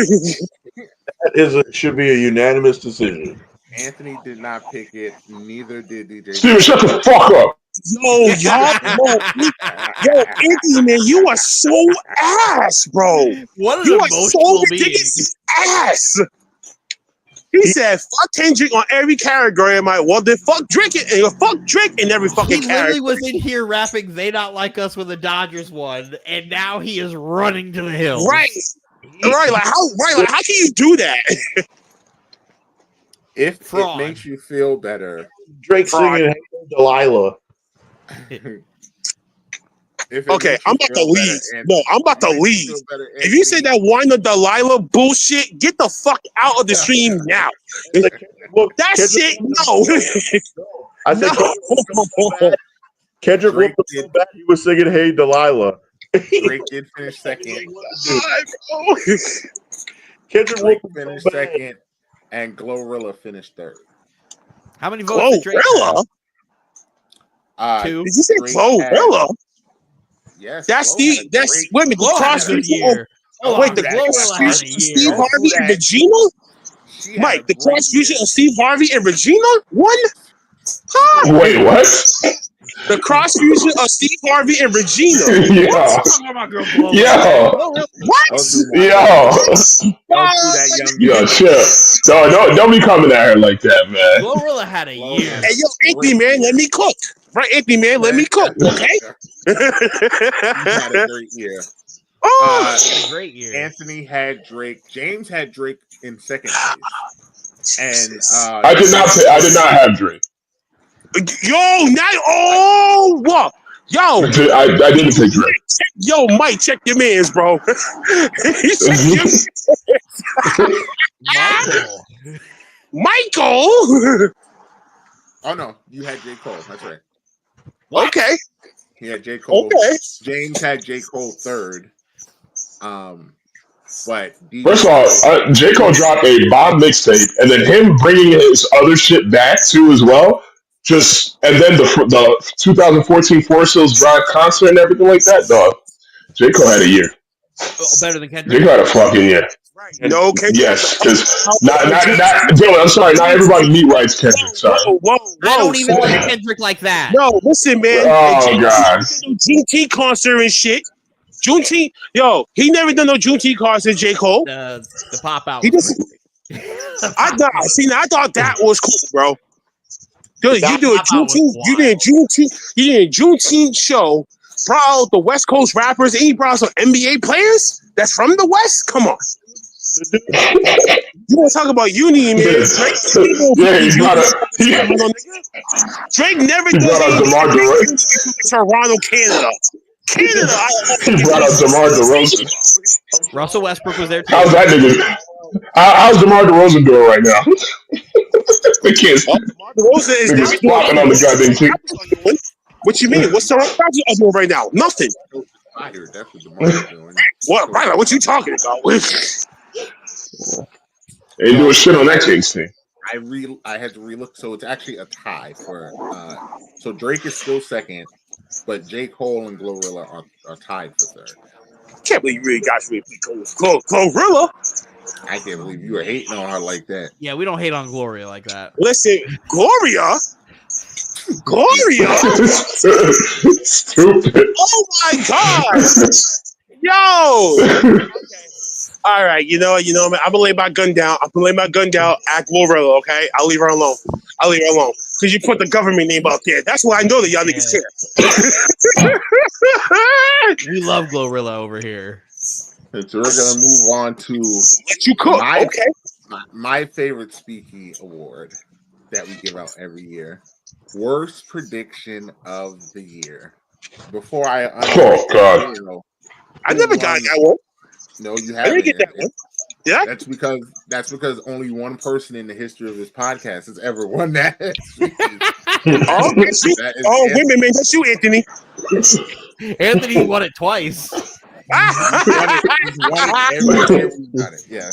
It should be a unanimous decision. Anthony did not pick it. Neither did DJ. Steven, shut the fuck up. Yo, Anthony, man, you are so ass, bro. What You an are so emotional being. ridiculous ass. He said, "Fuck Kendrick on every category." I'm like, well, then fuck Drake and fuck Drake in every fucking He category. literally was in here rapping "They Not Like Us" when the Dodgers won, and now he is running to the hills. Right. Like how can you do that? If Fraud. it makes you feel better, Drake singing "Hey Delilah." Okay, I'm about to leave. No, I'm about to leave. If you say that Wine of Delilah bullshit, get the fuck out of the stream now. That shit, no. I said No. Kendrick whooped him so bad he was singing "Hey Delilah." Drake did finish second. Kendrick Drake whooped him finished so bad. second, and Glorilla finished third. How many votes did Drake Glorilla? have? 2. Did you say Drake Glorilla? Yes, That's Flo had a great- wait a minute, the Glorilla cross had a year. wait, the that cross Glorilla had a fusion of year. Steve Don't Harvey do and that. Regina? She had Mike, a the great cross fusion year. of Steve Harvey and Regina? One? Huh? Wait, what? The cross fusion of Steve Harvey and Regina. Yeah. Talking about girl Glorilla. Yo. What? Don't do my Yo. Don't do that, young Yo, chill. Don't be coming at her like that, man. Glorilla had a year. Hey, yo, Anthony, man, let me cook. Right, Anthony, man, let me cook, okay? He had a great year. Had a great year. Anthony had Drake. James had Drake in second place, and I did not have Drake. Yo, now, what? Yo, I didn't take Drake. Yo, Mike, check your mans, bro. Michael. oh no, you had J. Cole. That's right. What? Okay. He had J. Cole. Okay. James had J. Cole third. But First of all, J. Cole dropped a bomb mixtape, and then him bringing his other shit back too as well. And then the 2014 Forest Hills Drive concert and everything like that. Dog, J. Cole had a year. Better than Kendrick. J. Cole had a fucking year. Right. No, Kendrick. Yes, because not Dylan. I'm sorry, not everybody meet rights Kendrick. Sorry. Whoa. I don't even son. like Kendrick like that. No, listen, man. Oh God. Juneteenth concert and shit. Juneteenth, yo, he never done no Juneteenth concert. J. Cole. The pop out. He just. I thought that was cool, bro. Dude, you do a Juneteenth. You did a Juneteenth show. Brought out the West Coast rappers, and he brought some NBA players that's from the West. Come on. You want to talk about union, man? Drake never did anything in Toronto, Canada. He brought up DeMar DeRozan. Russell Westbrook was there too. How's that nigga? How's DeMar DeRozan doing right now? They can't. DeMar DeRozan is never flopping on the goddamn team. What you mean? What's Toronto doing right now? Nothing. I heard that's what DeMar's doing. What? Right? What you talking about? Ain't doing shit on that Kings team. I had to relook, so it's actually a tie for. So Drake is still second, but J. Cole and Glorilla are tied for third. Can't believe you really got to Glorilla. I can't believe you were hating on her like that. Yeah, we don't hate on Gloria like that. Listen, Gloria. Stupid. Oh my God. Yo. Okay. All right, you know, man, I'm gonna lay my gun down. at Glorilla, okay? I'll leave her alone. Because you put the government name out there. That's why I know that y'all niggas care. We love Glorilla over here. So we're gonna move on to Let you cook. my favorite Speaky award that we give out every year. Worst prediction of the year. Before I I never got that one. No, you I didn't haven't. get that one. Yeah. That's because only one person in the history of this podcast has ever won that. Oh, that's you. That is Oh, Anthony. women, man, that's you, Anthony. Anthony won it twice. He's won it every year we've done it. Yeah.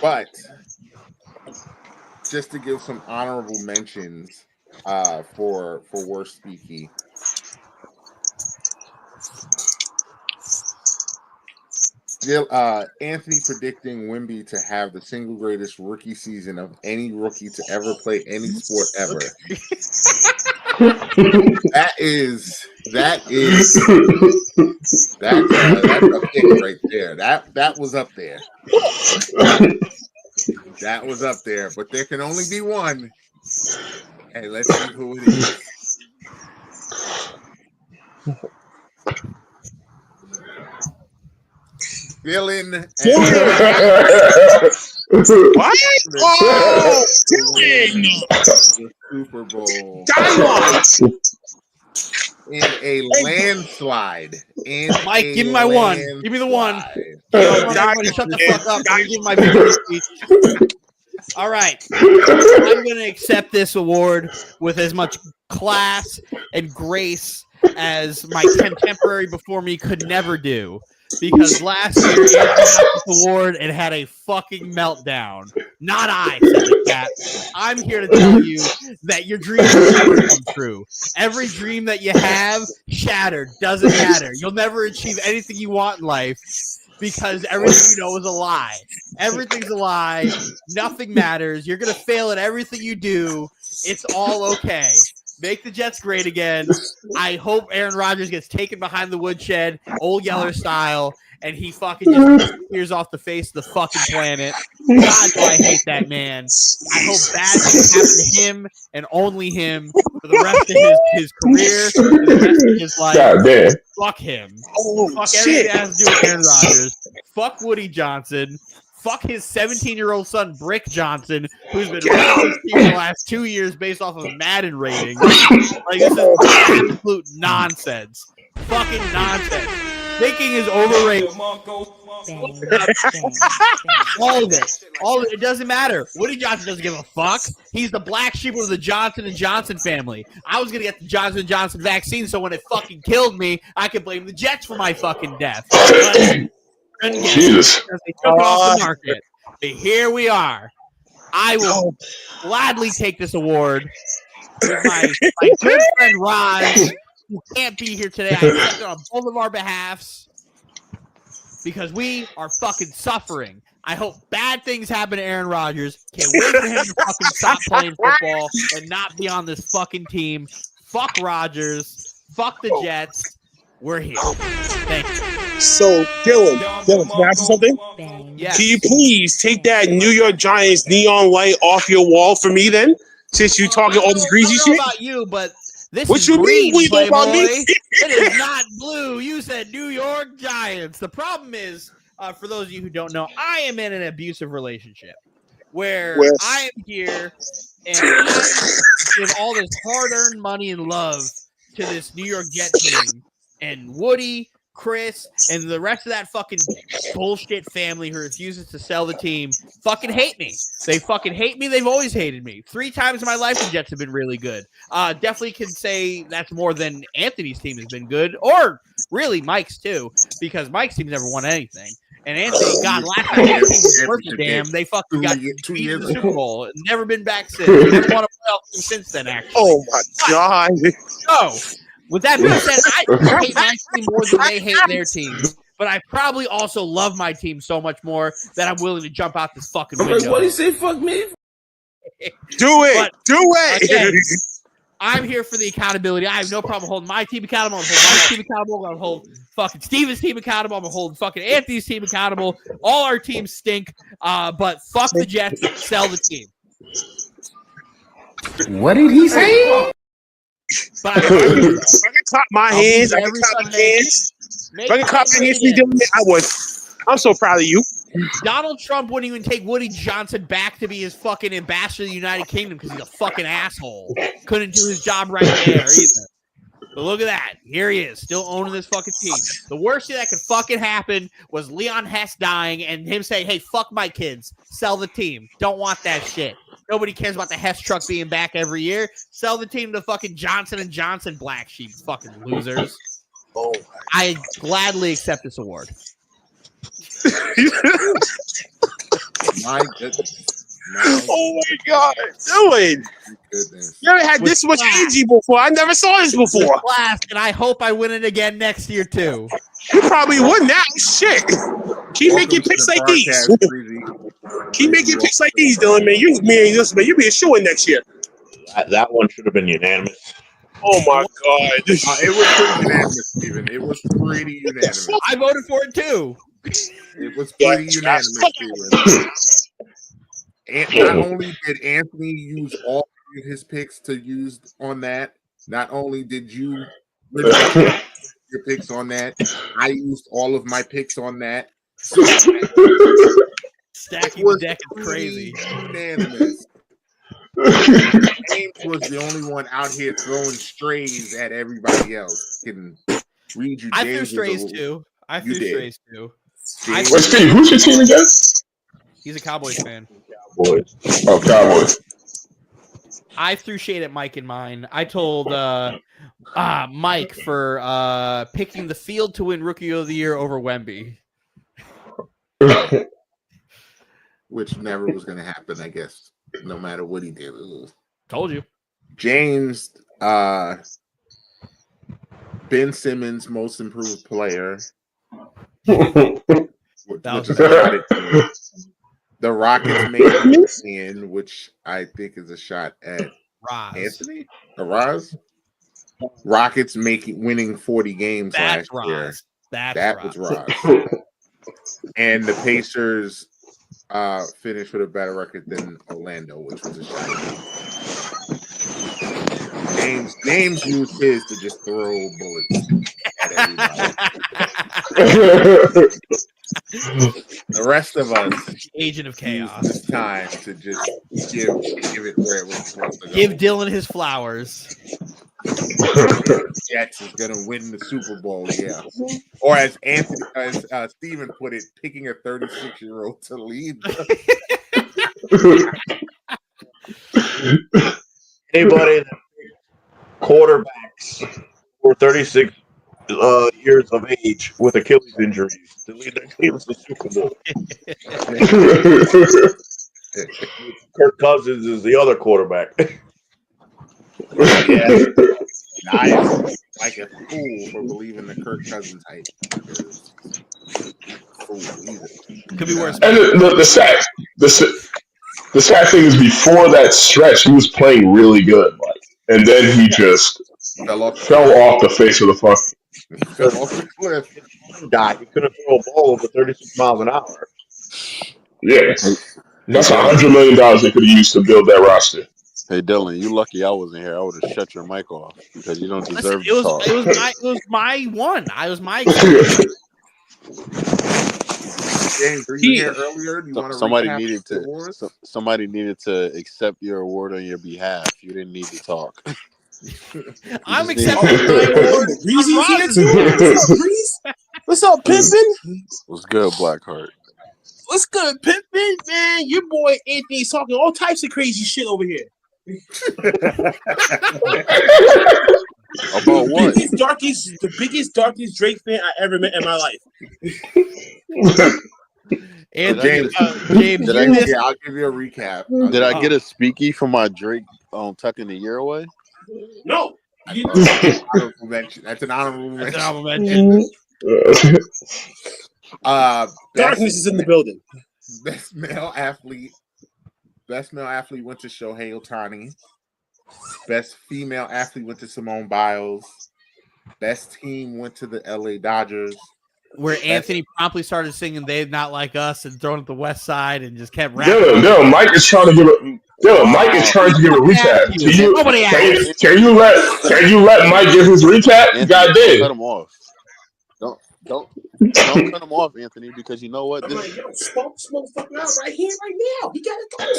But just to give some honorable mentions for worst Speaky. Anthony predicting Wemby to have the single greatest rookie season of any rookie to ever play any sport ever. That's a pick right there. That was up there. That was up there, but there can only be one. Hey, let's see who it is. Dylan. What? Oh, Dylan! The Super Bowl in a landslide. Mike, give me my one. Give me the one. Everybody shut the fuck up. I'm give my victory speech. All right. I'm going to accept this award with as much class and grace as my contemporary before me could never do. Because last year, Anthony got this award and had a fucking meltdown. Not I, said the cat. I'm here to tell you that your dreams will never come true. Every dream that you have, shattered. Doesn't matter. You'll never achieve anything you want in life because everything you know is a lie. Everything's a lie. Nothing matters. You're going to fail at everything you do. It's all okay. Make the Jets great again. I hope Aaron Rodgers gets taken behind the woodshed, old Yeller style, and he fucking just disappears off the face of the fucking planet. God, do I hate that man. I hope bad things happen to him and only him for the rest of his career and the rest of his life. God damn. Fuck him. Oh, Fuck shit. everything that has to do with Aaron Rodgers. Fuck Woody Johnson. Fuck his 17-year-old son, Brick Johnson, who's been running this team for the last 2 years based off of Madden ratings. Like, this is absolute nonsense. Fucking nonsense. Thinking is overrated. All of it. All of it. It doesn't matter. Woody Johnson doesn't give a fuck. He's the black sheep of the Johnson & Johnson family. I was going to get the Johnson & Johnson vaccine so when it fucking killed me, I could blame the Jets for my fucking death. But Jesus. because they took it off the market. But here we are. I will gladly take this award with my good friend Raj, who can't be here today. I accept it on both of our behalfs because we are fucking suffering. I hope bad things happen to Aaron Rodgers. Can't wait for him to fucking stop playing football and not be on this fucking team. Fuck Rodgers. Fuck the Jets. We're here. Thank you. So, Dylan, can I ask you something? Yes. Can you please take that New York Giants neon light off your wall for me then? Since you're talking all this greasy I don't know shit? about you, but this What is you green, mean? What you know about Playboy. me? It is not blue. You said New York Giants. The problem is, for those of you who don't know, I am in an abusive relationship where Yes. I am here and I give all this hard-earned money and love to this New York Jet team, and Woody, Chris, and the rest of that fucking bullshit family who refuses to sell the team fucking hate me. They fucking hate me. They've always hated me. 3 times in my life, the Jets have been really good. Definitely can say that's more than Anthony's team has been good, or really Mike's too, because Mike's team's never won anything. And Anthony, God, last time his team was worth a damn, they fucking got 2 beat in years the Super Bowl. Never been back since. Never won a playoff game since then, actually. Oh my God. So, with that being said, I hate my team more than they hate their team. But I probably also love my team so much more that I'm willing to jump out this fucking window. Like, what he say? Fuck me. Do it. But, Do it. again, I'm here for the accountability. I have no problem holding my team accountable. I'm holding my team accountable. I'm going to hold fucking Steven's team accountable. I'm going to hold fucking Anthony's team accountable. All our teams stink. But fuck the Jets. Sell the team. What did he say? But If I can clap my I'll be hands, I there can every clap my Sunday. hands. If I can clap my hands for you doing it, I would. I'm so proud of you. Donald Trump wouldn't even take Woody Johnson back to be his fucking ambassador to the United Kingdom because he's a fucking asshole. Couldn't do his job right there either. But look at that. Here he is, still owning this fucking team. The worst thing that could fucking happen was Leon Hess dying and him saying, hey, fuck my kids. Sell the team. Don't want that shit. Nobody cares about the Hess truck being back every year. Sell the team to fucking Johnson & Johnson black sheep, fucking losers. Oh, I gladly accept this award. My goodness. Oh my God, dude! Goodness. You never had this much energy before. I never saw this before. Last, and I hope I win it again next year too. You probably would now. Shit. Keep making picks like these. Keep making picks like these, Dylan. Man, you be a shoo-in next year. that one should have been unanimous. Oh my God! It was pretty unanimous, Steven. It was pretty unanimous. I voted for it too. It was pretty unanimous, Steven. And not only did Anthony use all of his picks to use on that, not only did you your picks on that, I used all of my picks on that. So Stacking the deck is crazy. Unanimous. James was the only one out here throwing strays at everybody else. Can read you. I threw strays too. James, Wait, Steve, who's your team again? He's a Cowboys fan. Boys. Oh, Cowboys. I threw shade at Mike in mine. I told Mike for picking the field to win Rookie of the Year over Wemby. which never was going to happen, I guess, no matter what he did. Told you. James, Ben Simmons, most improved player. Which is the Rockets made in, which I think is a shot at Roz. Anthony or Roz. Rockets winning 40 games That's last year. That was Roz. And the Pacers finished with a better record than Orlando, which was a shot. James used his to just throw bullets at everybody. The rest of us, Agent of Chaos, this time to just give it where it was supposed to go. Give Dylan his flowers. Jets is gonna win the Super Bowl, yeah. Or as Steven put it, picking a 36-year-old to lead. Anybody that quarterbacks for 36 years of age with Achilles injuries to lead their team to the Super Bowl. Kirk Cousins is the other quarterback. Yeah. I am like a fool for believing the Kirk Cousins hype. Could be worse. And the sad thing is, before that stretch, he was playing really good, like, and then he just fell off the face of the fuck. Fell off the cliff. He couldn't throw a ball over 36 miles an hour. Yeah, that's $100 million they could have used to build that roster. Hey Dylan, you lucky I wasn't here. I would have shut your mic off because you don't deserve Listen, to talk. It was my one. I was my. James, were you here earlier? Do you want to Somebody needed to accept your award on your behalf. You didn't need to talk. I'm accepting my award. Breezy's here too. What's up, Breeze? What's up, Pimpin'? What's good, Blackheart? What's good, Pimpin'? Man, your boy Anthony's talking all types of crazy shit over here. About what? The biggest, darkest Drake fan I ever met in my life. And James, I'll give you a recap. Did I get a speaky for my Drake tucking the year away? No. That's an honorable mention. Darkness is in the building. Best male athlete went to Shohei Ohtani. Best female athlete went to Simone Biles. Best team went to the LA Dodgers. Where Anthony promptly started singing "They Not Like Us" and throwing up the West Side and just kept rapping. Dylan, Mike is trying to give a recap. Can you let Mike give his recap? Anthony, God did. Cut him off. Don't cut him off, Anthony, because you know what? I'm like, yo, stomp this motherfucker out right here, right now. He gotta go.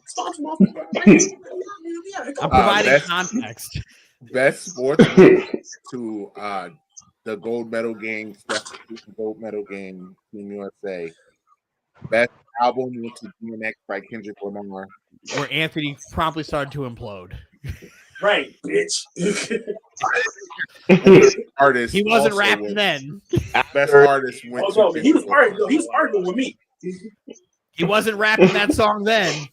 Stomp this motherfucker out right here, right now. I'm providing context. Best sports went to the gold medal game, Steph Curry gold medal game, Team USA. Best album went to DMX by Kendrick Lamar. Where Anthony promptly started to implode. Right, bitch. Artist He wasn't also rapping went- then. Best artist went Oh to no, man, he was Kendrick arguing. No, he was arguing with me. He wasn't rapping that song then.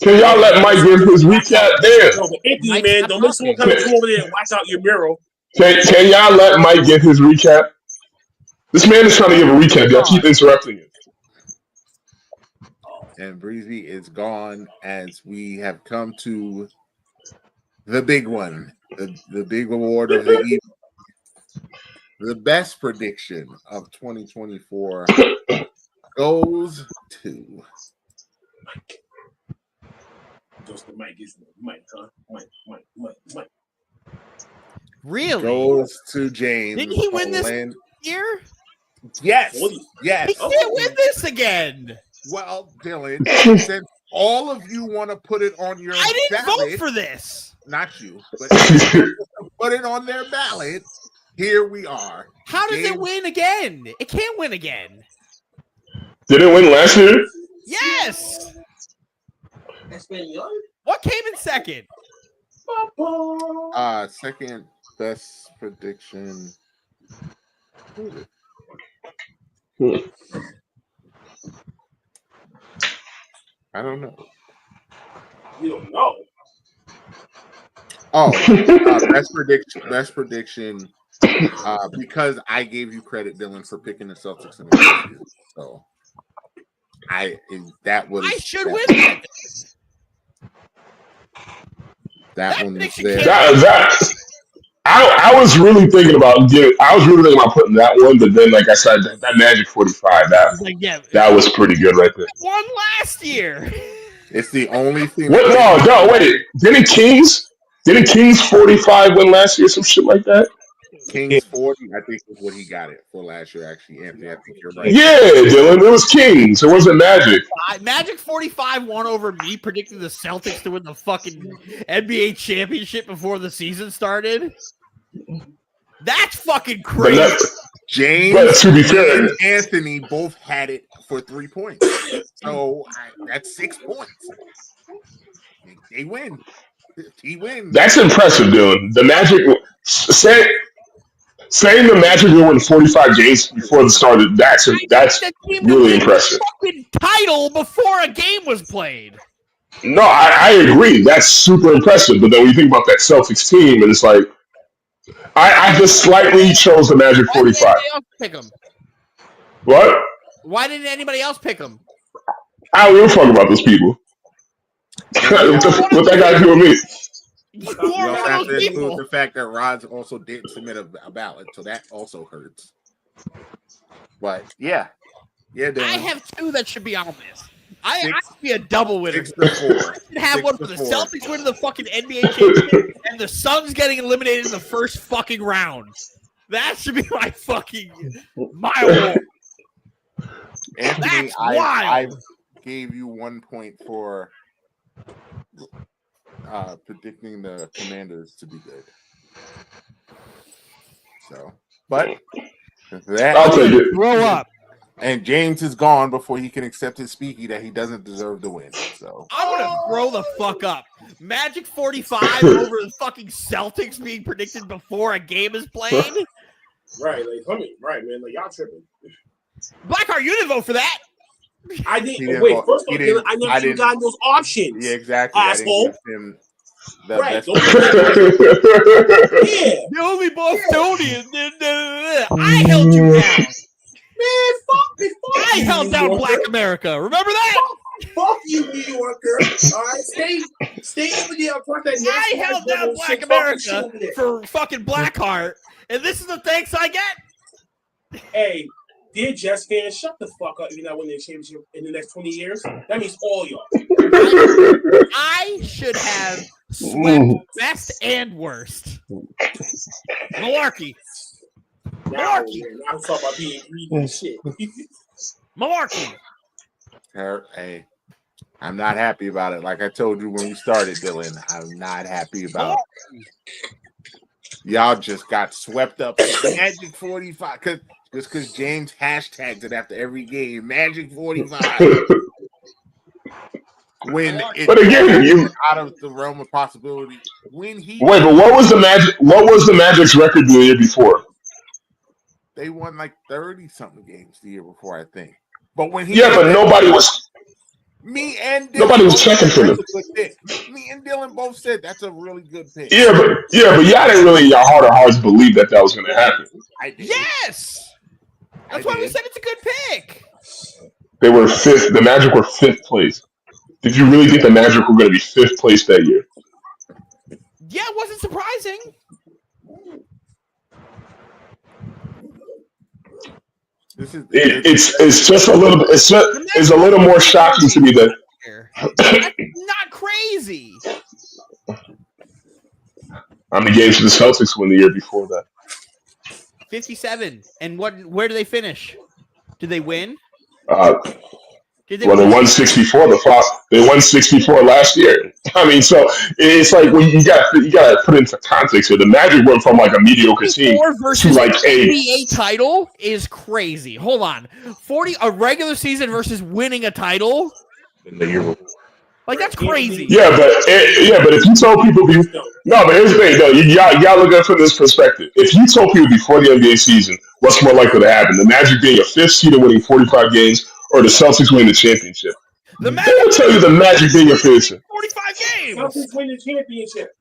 Can y'all let Mike give his recap there? No, but Anthony, Mike, man, stop don't make someone come talking. over there and watch out your mirror. Can y'all let Mike give his recap? This man is trying to give a recap. Y'all keep interrupting him. and Breezy is gone as we have come to the big one, the big award of the evening. The best prediction of 2024 goes to Just the mic is Mike, huh? Mike. Really? goes to James. Didn't he win this Orlando. year? Yes, yes. He can't win this again. Well, Dylan, since all of you want to put it on your I didn't ballot, vote for this. not you, but put it on their ballot. Here we are. How does it James- win again? It can't win again. Did it win last year? Yes. That's been young. What came in second? Second best prediction. I don't know. You don't know. Oh, best prediction. Because I gave you credit, Dylan, for picking the Celtics in the first year. So that was I should that, win that. That That one was prediction there. can't- I was really thinking about putting that one, but then like I said, that Magic 45, It's like, yeah, that was pretty good right there. won last year. It's the only thing. What? No, wait. Didn't Kings 45 win last year? Some shit like that. Kings 40, I think, is what he got it for last year. Actually, Anthony, I think you're right. Yeah, Dylan, it was Kings. It wasn't Magic. Magic 45 won over me predicting the Celtics to win the fucking NBA championship before the season started. That's fucking But, crazy. James but to be fair, and Anthony both had it for 3 points. So that's 6 points. They win. He wins. that's impressive, Dylan. The Magic saying the Magic will win 45 games before the start. That's That team to really win impressive. the fucking title before a game was played. No, I agree. That's super impressive. But then when you think about that Celtics team, and it's like, I just slightly chose the Magic Why didn't 45. anybody else pick them? What? Why didn't anybody else pick them? I don't give a fuck about those people. what that got to do with me? You You are also one have of to those include people. the fact that Rods also didn't submit a ballot, so that also hurts. But yeah, Dylan. I have two that should be on this. I Six- should be a double winner. 6 to 4. I should have 6 one to for the 4. Celtics winning the fucking NBA championship and the Suns getting eliminated in the first fucking round. That should be my award. Anthony, That's I wild. gave you 1 point for predicting the Commanders to be good. So, but I'll take it. Grow up. And James is gone before he can accept his speaky that he doesn't deserve to win. So I'm gonna grow the fuck up. Magic 45 over the fucking Celtics being predicted before a game is played. Right, like right, man, like y'all tripping. Blackheart, you didn't vote for that. I He didn't. didn't Wait, vote- first he off, didn't- I I never didn't- got those options. yeah, exactly. Asshole. I didn't give him the Right, best. don't Yeah, The only Bostonian. I held you down. man, fuck I you, held New down Yorker. Black America. Remember that? Fuck you, New Yorker. All right, stay over there across that. I nasty held river down and Black shit, fucking shit America over there. for fucking Blackheart, and this is the thanks I get. Hey, dear Jets fans, shut the fuck up. You're not winning the championship in the next 20 years. That means all y'all. I should have swept best and worst. Malarkey. Now, Malarkey. man, I'm talking about being greedy and shit. Malarkey. Hey, I'm not happy about it. Like I told you when we started, Dylan, I'm not happy about it. Y'all just got swept up. Magic 45, because James hashtags it after every game. Magic 45. When But again, it's out of the realm of possibility. When he wait, but what was the Magic? What was the Magic's record the year before? they won like 30 something games the year before, I think. But when he Yeah, did but that, nobody was me and Dylan nobody was both checking said for that's them. a good pick. Me and Dylan both said that's a really good pick. Yeah, but y'all didn't really in your heart of hearts believe that was going to happen. I did. Yes, that's why we said it's a good pick. They were fifth. The Magic were fifth place. Did you really think the Magic were going to be fifth place that year? Yeah, it wasn't surprising. It's just a little. It's a little more shocking to me that that's not crazy. How many games did the Celtics win the year before that? 57. And where do they finish? Did they win? They won 64. They won 64 last year. I mean, so it's like when you got to put into context here. The Magic went from like a mediocre team to like a NBA title is crazy. Hold on, 40 a regular season versus winning a title in the year before. Like that's crazy. Yeah, but if you told people but here's the thing though, y'all look at it from this perspective. If you told people before the NBA season what's more likely to happen, the Magic being a fifth seed and winning 45 games, or the Celtics winning the championship, they would tell you the Magic being a fifth seed. 45 games. Celtics win the championship.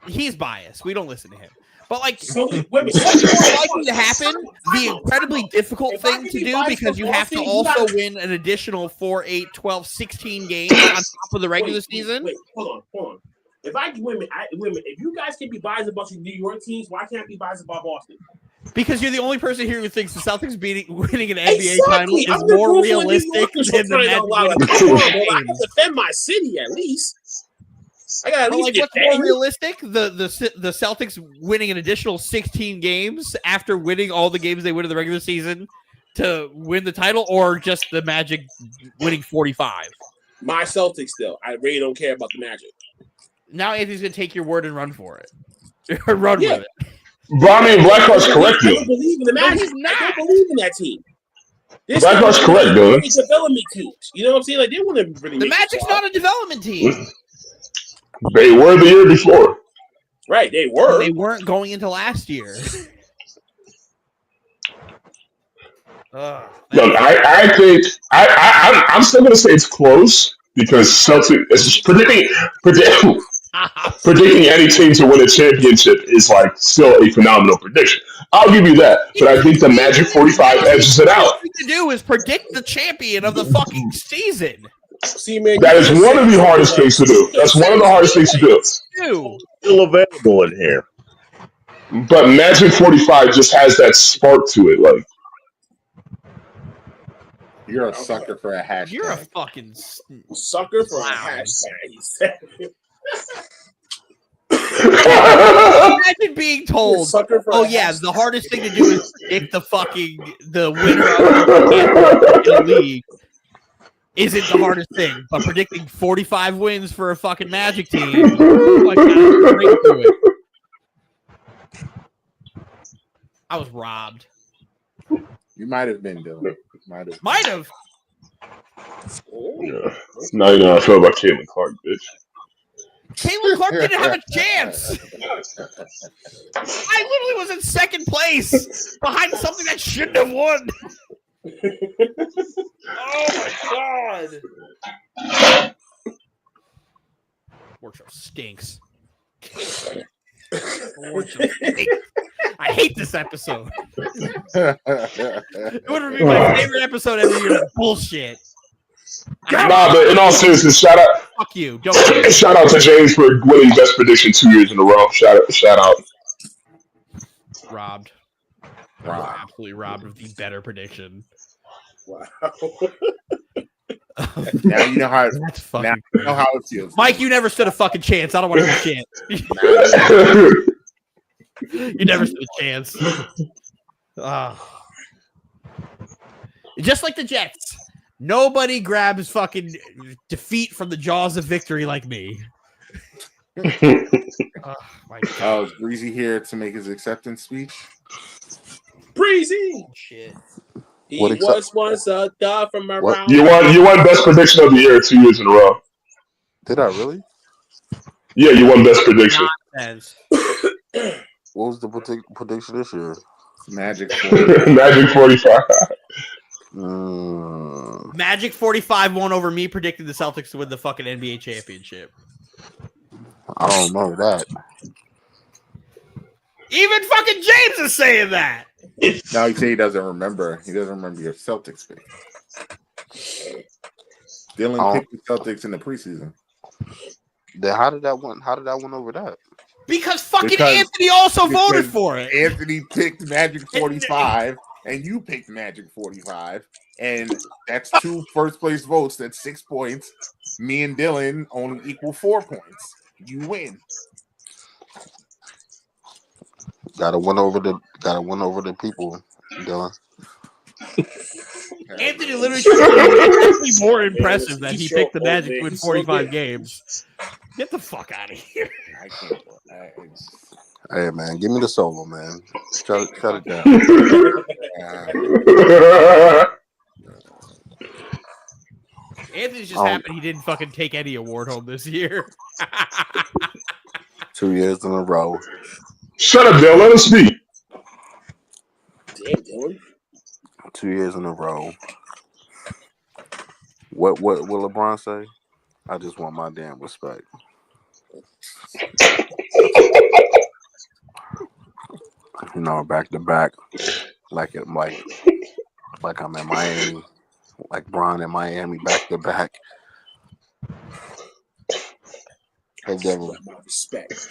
He's biased. We don't listen to him. But like, Celtics what's more likely to happen? The incredibly difficult thing to do because you have to also win an additional 4, 8, 12, 16 games on top of the regular season. Wait, hold on. If I can women, if you guys can be biased about your New York teams, why can't I be biased about Boston? Because you're the only person here who thinks the Celtics winning an NBA title is more realistic than the Magic winning. I can defend my city at least. I got at least what's more realistic? The Celtics winning an additional 16 games after winning all the games they win in the regular season to win the title, or just the Magic winning 45? My Celtics still. I really don't care about the Magic. Now Anthony's gonna take your word and run for it. Run with it. But I mean, Blackheart's correct, I don't believe in the Magic. I don't believe in that team. Blackheart's correct, Dylan. Development teams. You know what I'm saying? Like they want to really. The Magic's not a development team. They were the year before. Right, they were. They weren't going into last year. Look, I think I'm still going to say it's close because Celtics is predicting any team to win a championship is like still a phenomenal prediction. I'll give you that, but I think the Magic 45 edges it out. What to do is predict the champion of the fucking season. See, man, that is one of the hardest things to do. That's one of the hardest things to do. Still available in here. But Magic 45 just has that spark to it. Like, you're a sucker for a hashtag. You're a fucking sucker for a hashtag. Imagine being told, "Oh yeah, the hardest thing to do is predict the winner of the league." Isn't the hardest thing, but predicting 45 wins for a fucking Magic team, I was robbed. You might have been, Dylan. Might have. Yeah. Now you know how I feel about Caitlin Clark, bitch. Caitlin Clark didn't have a chance. I literally was in second place behind something that shouldn't have won. Oh my god! Workshop stinks. I hate this episode. It would be my favorite episode every year. Bullshit. Nah, but in all seriousness, shout out. Fuck you. Don't shout out to James for winning best prediction 2 years in a row. Shout out. Robbed. Absolutely robbed of the better prediction. Wow. Now you know how it feels. Mike, you never stood a fucking chance. I don't want to have a chance. You never stood a chance. Just like the Jets. Nobody grabs fucking defeat from the jaws of victory like me. Oh my god. Is Breezy here to make his acceptance speech? Breezy. Shit. He What was once a dog from What? around. You won best prediction of the year 2 years in a row. Did I really? Yeah, you won best prediction. Nonsense. What was the prediction this year? Magic 40. Magic 45. Magic 45 won over me predicting the Celtics to win the fucking NBA championship. I don't remember that. Even fucking James is saying that. Now he say he doesn't remember. He doesn't remember your Celtics pick. Dylan picked the Celtics in the preseason. Then how did that win over that? Because Anthony also voted for it. Anthony picked Magic 45, and you picked Magic 45, and that's 2 first place votes. That's 6 points. Me and Dylan only equal 4 points. You win. Gotta win over the people, Dylan. Anthony literally it's actually more impressive that he picked the Magic to win 45 games. Get the fuck out of here. I can't. Hey man, give me the solo, man. Shut it down. Anthony's just happy he didn't fucking take any award home this year. 2 years in a row. Shut up, Dale. Let us speak. Damn, Dylan. 2 years in a row. What will LeBron say? I just want my damn respect. You know, back to back, like I'm in Miami, like Bron in Miami, back to back. Hey, Devil. Respect.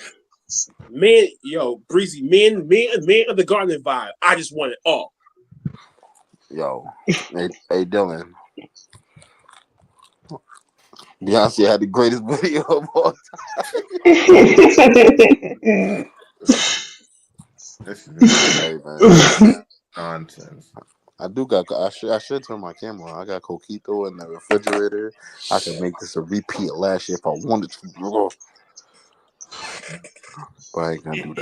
Man, yo, Breezy, man of the Garden vibe. I just want it all. Yo, hey, Dylan. Beyonce had the greatest video of all time. Hey, man. Nonsense. I should turn my camera on. I got Coquito in the refrigerator. I can make this a repeat of last year if I wanted to. But I ain't gonna do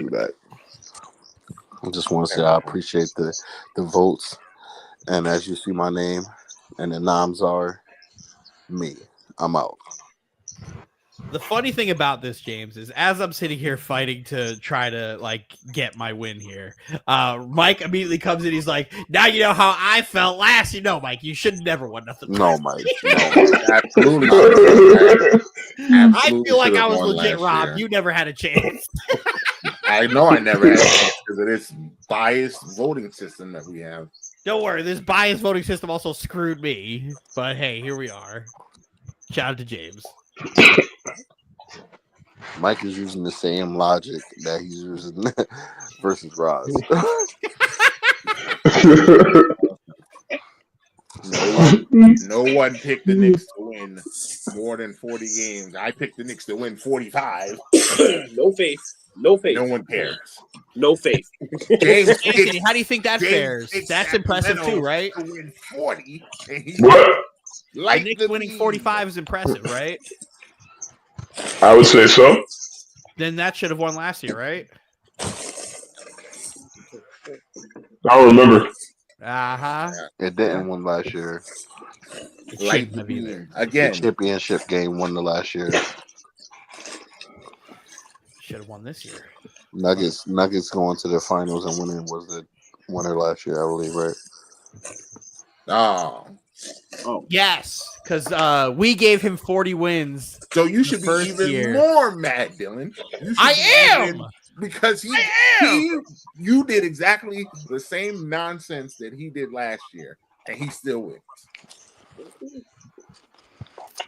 that. I just want to say I appreciate the votes. And as you see my name, and the noms are me. I'm out. The funny thing about this, James, is as I'm sitting here fighting to try to like get my win here, Mike immediately comes in. He's like, "Now you know how I felt last. You know, Mike, you should never won nothing." No, Mike. Absolutely. I feel like I was legit robbed. You never had a chance. I know I never had a chance because of this biased voting system that we have. Don't worry, this biased voting system also screwed me. But hey, here we are. Shout out to James. Mike is using the same logic that he's using versus Roz. No one picked the Knicks to win more than 40 games. I picked the Knicks to win 45. No faith. No one cares. No faith. James Anthony, how do you think that fares? That's impressive too, right? To win 40. What? The Knicks winning 45 is impressive, right? I would say so. Then that should have won last year, right? I don't remember. It didn't win last year. Again, The championship game won the last year. Should have won this year. Nuggets going to the finals and winning was the winner last year, I believe, right? Oh. Yes, because we gave him 40 wins. So you should be even more mad, Dylan. I am because you did exactly the same nonsense that he did last year, and he still wins.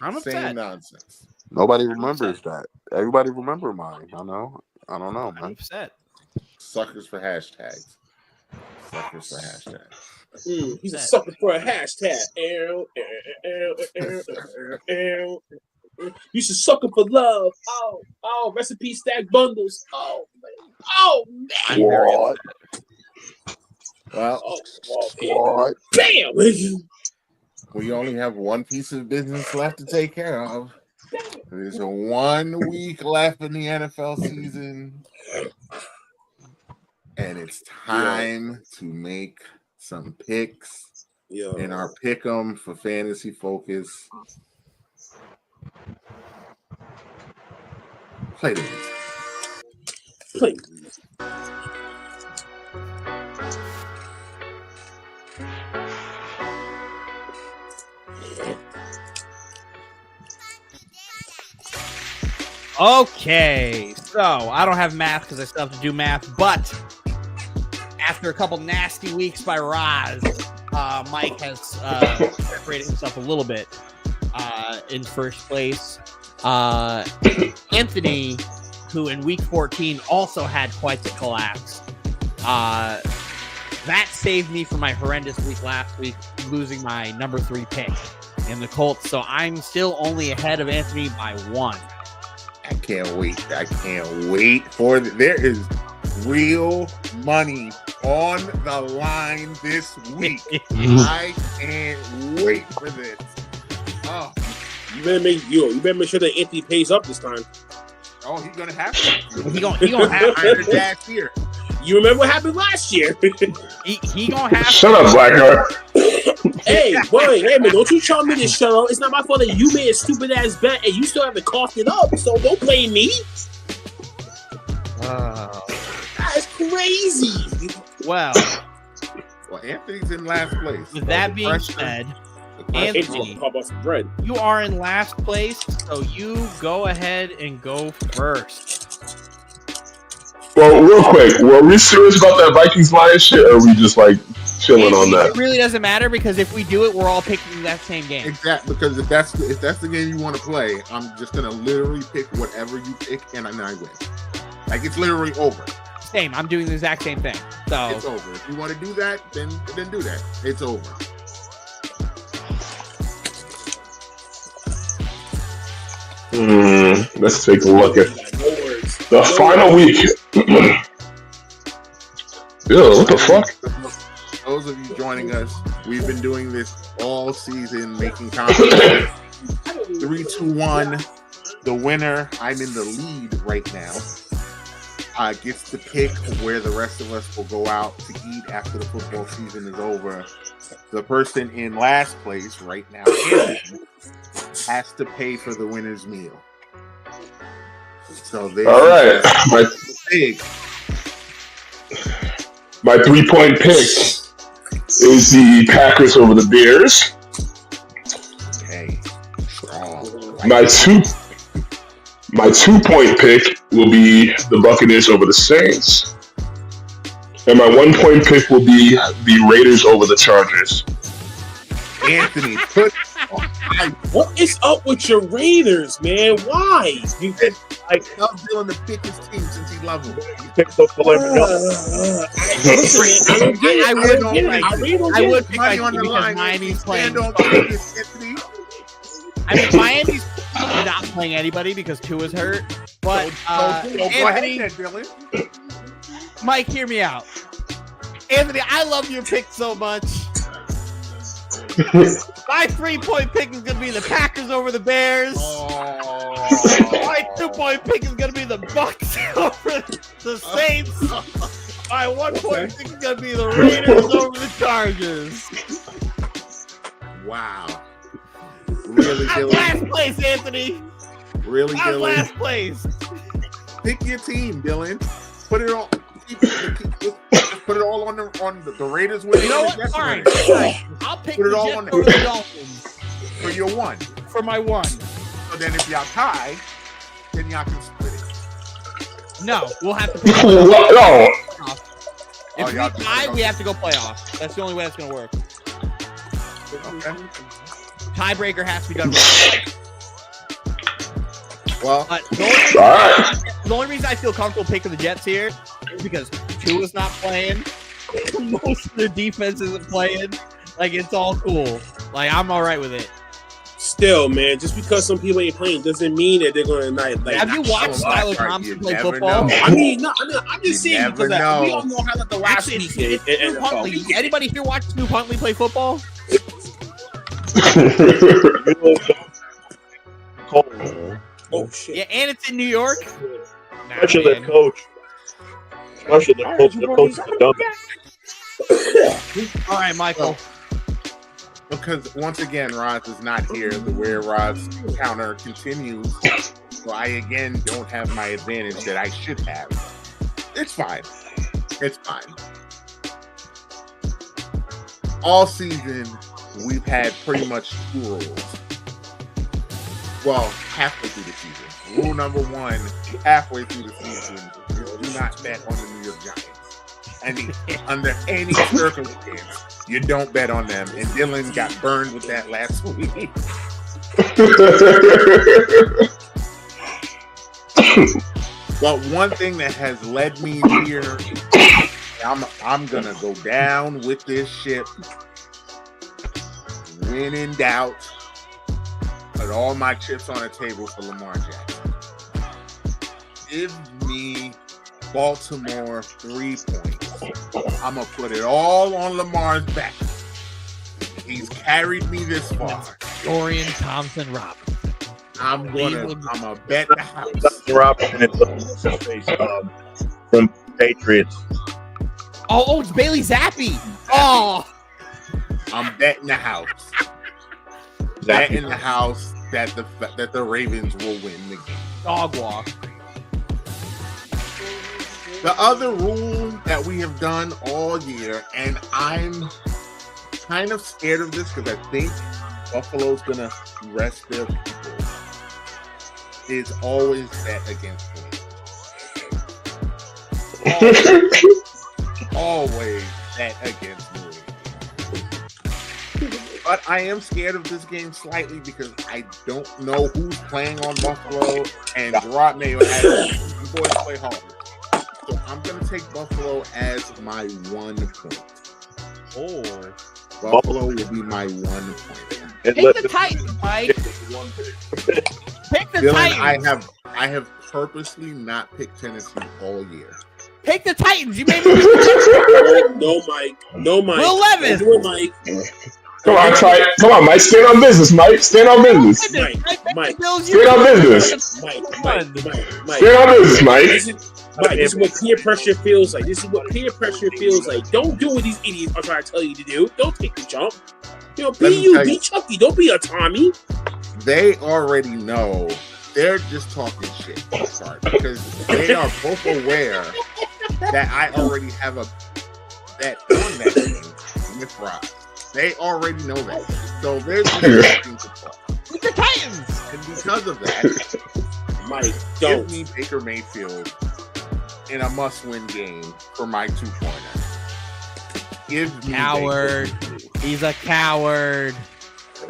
I'm upset. Same nonsense. Nobody remembers that. Everybody remember mine. I don't know, man. I'm upset. Suckers for hashtags. He's a sucker for a hashtag. You should sucker for love. Oh, recipe stack bundles. Oh, man. What? Well, What? Bam! we only have one piece of business left to take care of. There's a 1 week left in the NFL season, and it's time to make some picks in our pick'em for Fantasy Focus. Play the music. Play. Okay, so I don't have math because I still have to do math, but after a couple nasty weeks by Roz, Mike has separated himself a little bit in first place. Anthony, who in week 14 also had quite the collapse, that saved me from my horrendous week last week, losing my number 3 pick in the Colts. So I'm still only ahead of Anthony by 1. I can't wait. I can't wait for there is real money on the line this week. I can't wait for this. Oh, You better make sure that Anthony pays up this time. he's gonna have to. He gonna have Iron Dash here. You remember what happened last year? he gonna have Shut up, Blackheart. Hey, boy, hey man, don't you tell me to shut up. It's not my fault that you made a stupid ass bet and you still haven't coughed it up. So don't blame me. That is crazy. Well, Anthony's in last place. with that being said, Anthony, Pop off some bread. you are in last place, so you go ahead and go first. Well, real quick, were we serious about that Vikings Lions shit, or are we just like chilling on It that? really doesn't matter because if we do it, we're all picking that same game. Exactly, because if that's the game you want to play, I'm just gonna literally pick whatever you pick, and I win. Like it's literally over. Same. I'm doing the exact same thing. So It's over. If you want to do that, then do that. It's over. Let's take a look at No words. the final week. Ew, what the fuck? Those of you joining us, we've been doing this all season, making content. 3, 2, 1. The winner, I'm in the lead right now, gets to pick where the rest of us will go out to eat after the football season is over. The person in last place right now has to pay for the winner's meal. So there. All right, my 3-point pick is the Packers over the Bears. Okay. Strong. My 2-point pick will be the Buccaneers over the Saints. And my 1-point pick will be the Raiders over the Chargers. Anthony, put. What is up with your Raiders, man? Why? I love Dylan to pick his team since he loves him. Picked up the I would pick money like on the because line. Miami's playing. Stand on Vegas, Anthony. I mean, Miami's not playing anybody because Tua's hurt. But Go Anthony, ahead, Dylan. Mike, hear me out. Anthony, I love your pick so much. My 3-point pick is going to be the Packers over the Bears. My 2-point pick is going to be the Bucks over the Saints. My 1-point pick is going to be the Raiders over the Chargers. Wow. Really, I'm Dylan? last place, Anthony. Really, I'm Dylan? last place. Pick your team, Dylan. Put it all. Put it all on the Raiders winning. You know what? Jets All right. winning. I'll pick Put it the all Jets on over there. the Dolphins For your one. for my 1. So then if y'all tie, then y'all can split it. No, we'll have to pick What? No. If we y'all tie, do. we have to go playoffs. That's the only way that's going to work. Okay. Tiebreaker has to be done right. Well, But All right. the only reason I feel comfortable picking the Jets here is because Tua's not playing. Most of their defense isn't playing. Like, it's all cool. Like, I'm all right with it. Still, man, just because some people ain't playing doesn't mean that they're going to like. Have you watched Skylar Thompson play football? I mean, no, I'm just saying because we all know how the last Actually, week it's Snoop Huntley. Anybody here watch Snoop Huntley play football? Oh shit! Yeah, and it's in New York. Especially the coach. Especially the coach. The coach is a dumbass. All right, Michael. Because once again, Roz is not here. The Where Roz counter continues. So I again don't have my advantage that I should have. It's fine. It's fine. All season, we've had pretty much 2 rules. Well, halfway through the season. Rule number 1, halfway through the season, is do not bet on the New York Giants. Under any circumstance, you don't bet on them. And Dylan got burned with that last week. But one thing that has led me here, I'm gonna go down with this ship. When in doubt, put all my chips on the table for Lamar Jackson. Give me Baltimore 3 points. I'm gonna put it all on Lamar's back. He's carried me this far. Dorian Thompson-Robinson. I'm gonna bet the house. Robinson from Patriots. Oh, it's Bailey Zappi. Oh, I'm betting the house. Betting the house that the Ravens will win the game. dog walk. The other rule that we have done all year, and I'm kind of scared of this because I think Buffalo's gonna rest their people, is always bet against Louis. Always bet against Louis. But I am scared of this game slightly because I don't know who's playing on Buffalo, and Gerard Mayo has the boys play hard. So I'm going to take Buffalo as my 1 point. Oh. Buffalo will be my 1 point. Pick the Titans, Mike. Pick the Dylan, Titans. I have purposely not picked Tennessee all year. Pick the Titans. You made me. No, Mike. No, Mike. Will Levis. Do it, Mike. Come on, come on, Mike. Stand on business, Mike. Stand on business. Mike. Stand on business. Mike. Stand on business, Mike. This is what peer pressure feels like. Don't do what these idiots are trying to tell you to do. Don't take the jump. Be Chucky. Don't be a Tommy. They already know. They're just talking shit. Sorry, because they are both aware that I already have a bet on that game with Rob. They already know that. So they're just talking to talk. Pick the Titans. And because of that, Mike, give me Baker Mayfield in a must-win game for my 2-pointer. Give me Coward. He's a coward.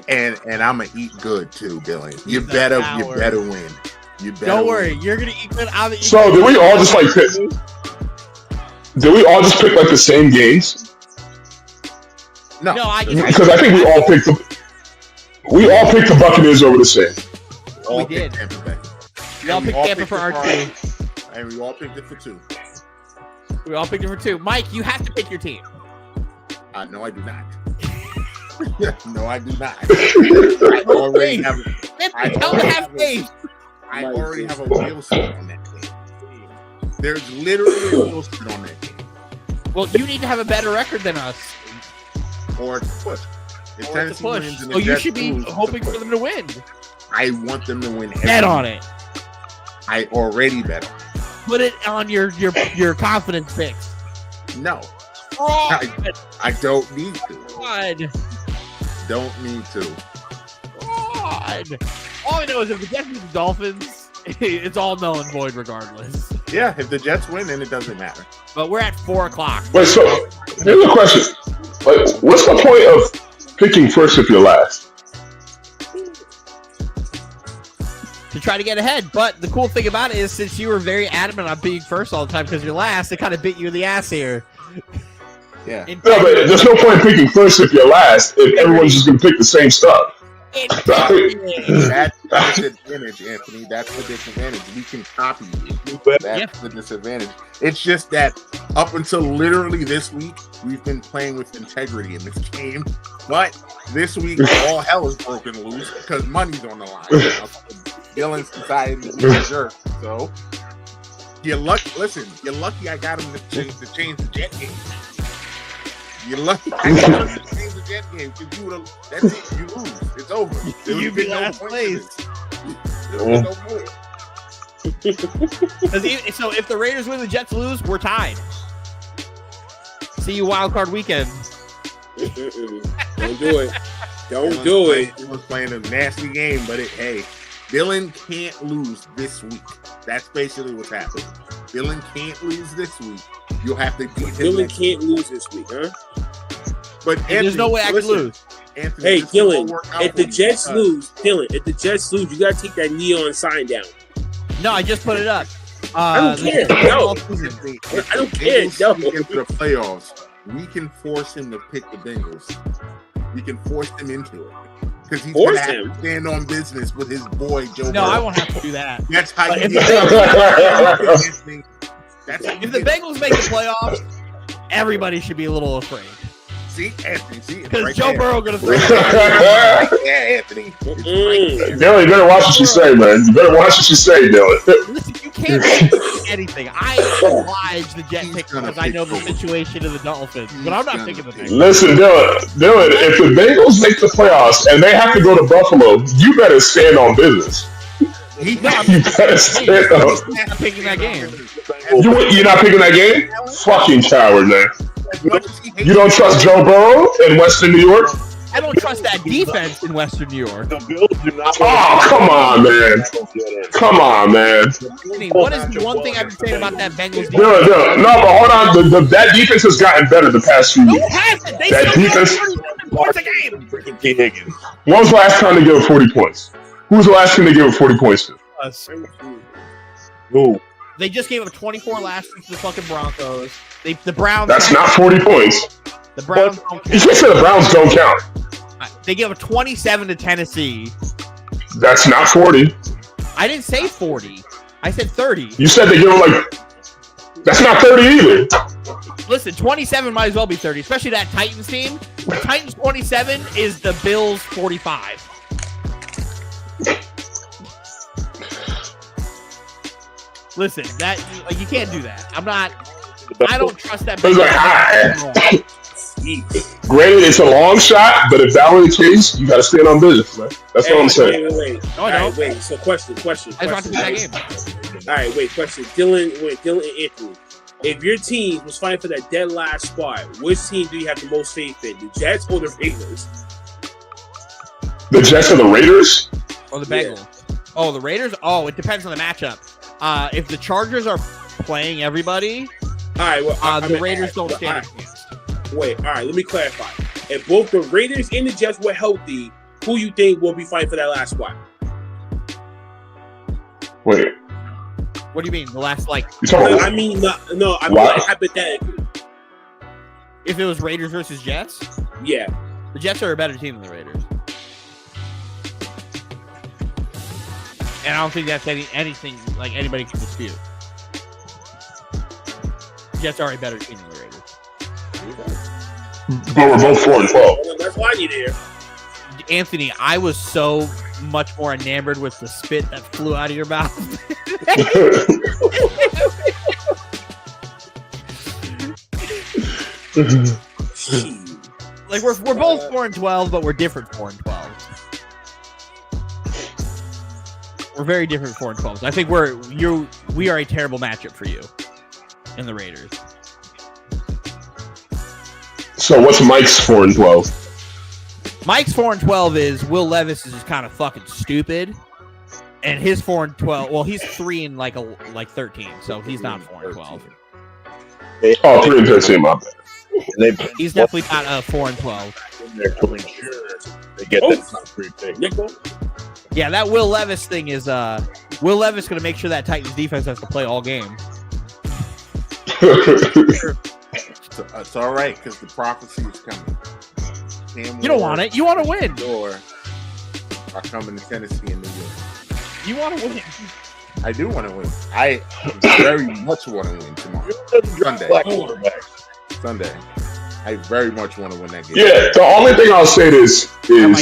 And I'm gonna eat good too, Dylan. You better win. You better. Don't worry, win. you're gonna eat good. So did we all just like pick? Did we all just pick like the same games? No, because I think we all picked the Buccaneers over the same. We did. We all picked Tampa for our 2. And we all picked it for 2. We all picked it for 2. Mike, you have to pick your team. No, I do not. No, I do not. I already have a wheel spin on that team. There's literally a wheel spin on that team. Well, you need to have a better record than us. Or to push. If Tennessee wins and the you Jets should be lose, hoping for them to win. I want them to win. Bet on it. I already bet on it. Put it on your confidence picks. No. Fraud. I don't need to. Fraud. Don't need to. Fraud. All I know is if the Jets beat the Dolphins, it's all null and void regardless. Yeah, if the Jets win, then it doesn't matter. But we're at 4:00. Wait, so here's a question. Like, what's the point of picking first if you're last? To try to get ahead. But the cool thing about it is since you were very adamant on being first all the time because you're last, it kind of bit you in the ass here. Yeah. No, but there's no point in picking first if you're last if everyone's just going to pick the same stuff. Intelligent. That's the disadvantage, Anthony. That's the disadvantage. We can copy you. That's the disadvantage. It's just that up until literally this week, we've been playing with integrity in this game. But this week, all hell is broken loose because money's on the line. Dylan's decided to be a jerk. So you're lucky. Listen, you're lucky I got him to change the Jet game. You're lucky I got him to change the Jet game because you would have. That's it. You lose. It's over. You'd be last place. No more. So if the Raiders win, the Jets lose, we're tied. See you wild card weekend. Don't do it. Don't do it. He was playing a nasty game, but hey, Dylan can't lose this week. That's basically what's happening. Dylan can't lose this week. You'll have to beat him. Dylan can't lose this week, huh? But Anthony, there's no way I can lose. Anthony, hey, Dylan, if the Jets lose, you gotta take that neon sign down. No, I just put it up. I don't care. No. I don't care. No. Into the playoffs, we can force him to pick the Bengals. We can force him into it. Because he's going to have to stand on business with his boy, Joe Burrow. I won't have to do that. That's how you If the Bengals make the playoffs, everybody should be a little afraid. See, Anthony, because right Joe Burrow going to throw yeah, Anthony. Dylan, you better watch what you say, man. You better watch what you say, Dylan. Listen, you can't do anything. I oblige the Jet pick because I know the situation of the Dolphins, but I'm not picking the Bengals. Listen, Dylan, if the Bengals make the playoffs and they have to go to Buffalo, you better stand on business. You better stand on. I'm not picking that game. You're not picking that game? Fucking coward, man. You don't trust Joe Burrow in Western New York? I don't trust that defense in Western New York. The Bills do not. Oh, come on, man. Come on, man. What is the one thing I've been saying about that Bengals defense? No, but hold on. That defense has gotten better the past few weeks. That defense. Points a game. When was the last time they gave 40 points? Who was the last team they gave 40 points to? Who? They just gave up 24 last week to the fucking Broncos. The Browns. That's not 40 points. The Browns don't count. You can't say the Browns don't count. They gave up 27 to Tennessee. That's not 40. I didn't say 40. I said 30. You said they give them that's not 30 either. Listen, 27 might as well be 30, especially that Titans team. The Titans 27 is the Bills 45. Listen, you can't do that. I don't trust that. Granted, it's a long shot, but if that were the case, you got to stand on business, man. That's what I'm saying. Wait. No, I don't. Right, wait. So, question. I just want to be that game. All right, wait. Question. Dylan and Anthony. If your team was fighting for that dead last spot, which team do you have the most faith in? The Jets or the Raiders? The Jets or the Raiders? Or the Bengals? Yeah. Oh, the Raiders? Oh, it depends on the matchup. If the Chargers are playing everybody, all right, well, the Raiders don't stand a chance. Wait, all right, let me clarify. If both the Raiders and the Jets were healthy, who you think will be fighting for that last spot? Wait. What do you mean? The last, I mean hypothetically. If it was Raiders versus Jets? Yeah. The Jets are a better team than the Raiders. And I don't think that's anything anybody can dispute. The Jets are a better team than the Raiders. But we're both 4-12. That's why you're there. Anthony, I was so much more enamored with the spit that flew out of your mouth. We're both 4-12, but we're different 4-12. We're very different 4-12. I think we are a terrible matchup for you and the Raiders. So what's Mike's 4-12? Mike's 4-12 is Will Levis is just kind of fucking stupid, and his 4-12. Well, he's 3 and 13, so he's not 4-12. Oh, 3 and 13, my bad. He's definitely not 4-12. They get that concrete thing. Yeah, that Will Levis thing is Will Levis going to make sure that Titans defense has to play all game. It's all right because the prophecy is coming. You don't want it. You want to win. are coming to Tennessee and New York. You want to win? I do want to win. I very much want to win tomorrow. Sunday. I very much want to win that game. Yeah, the only thing I'll say is you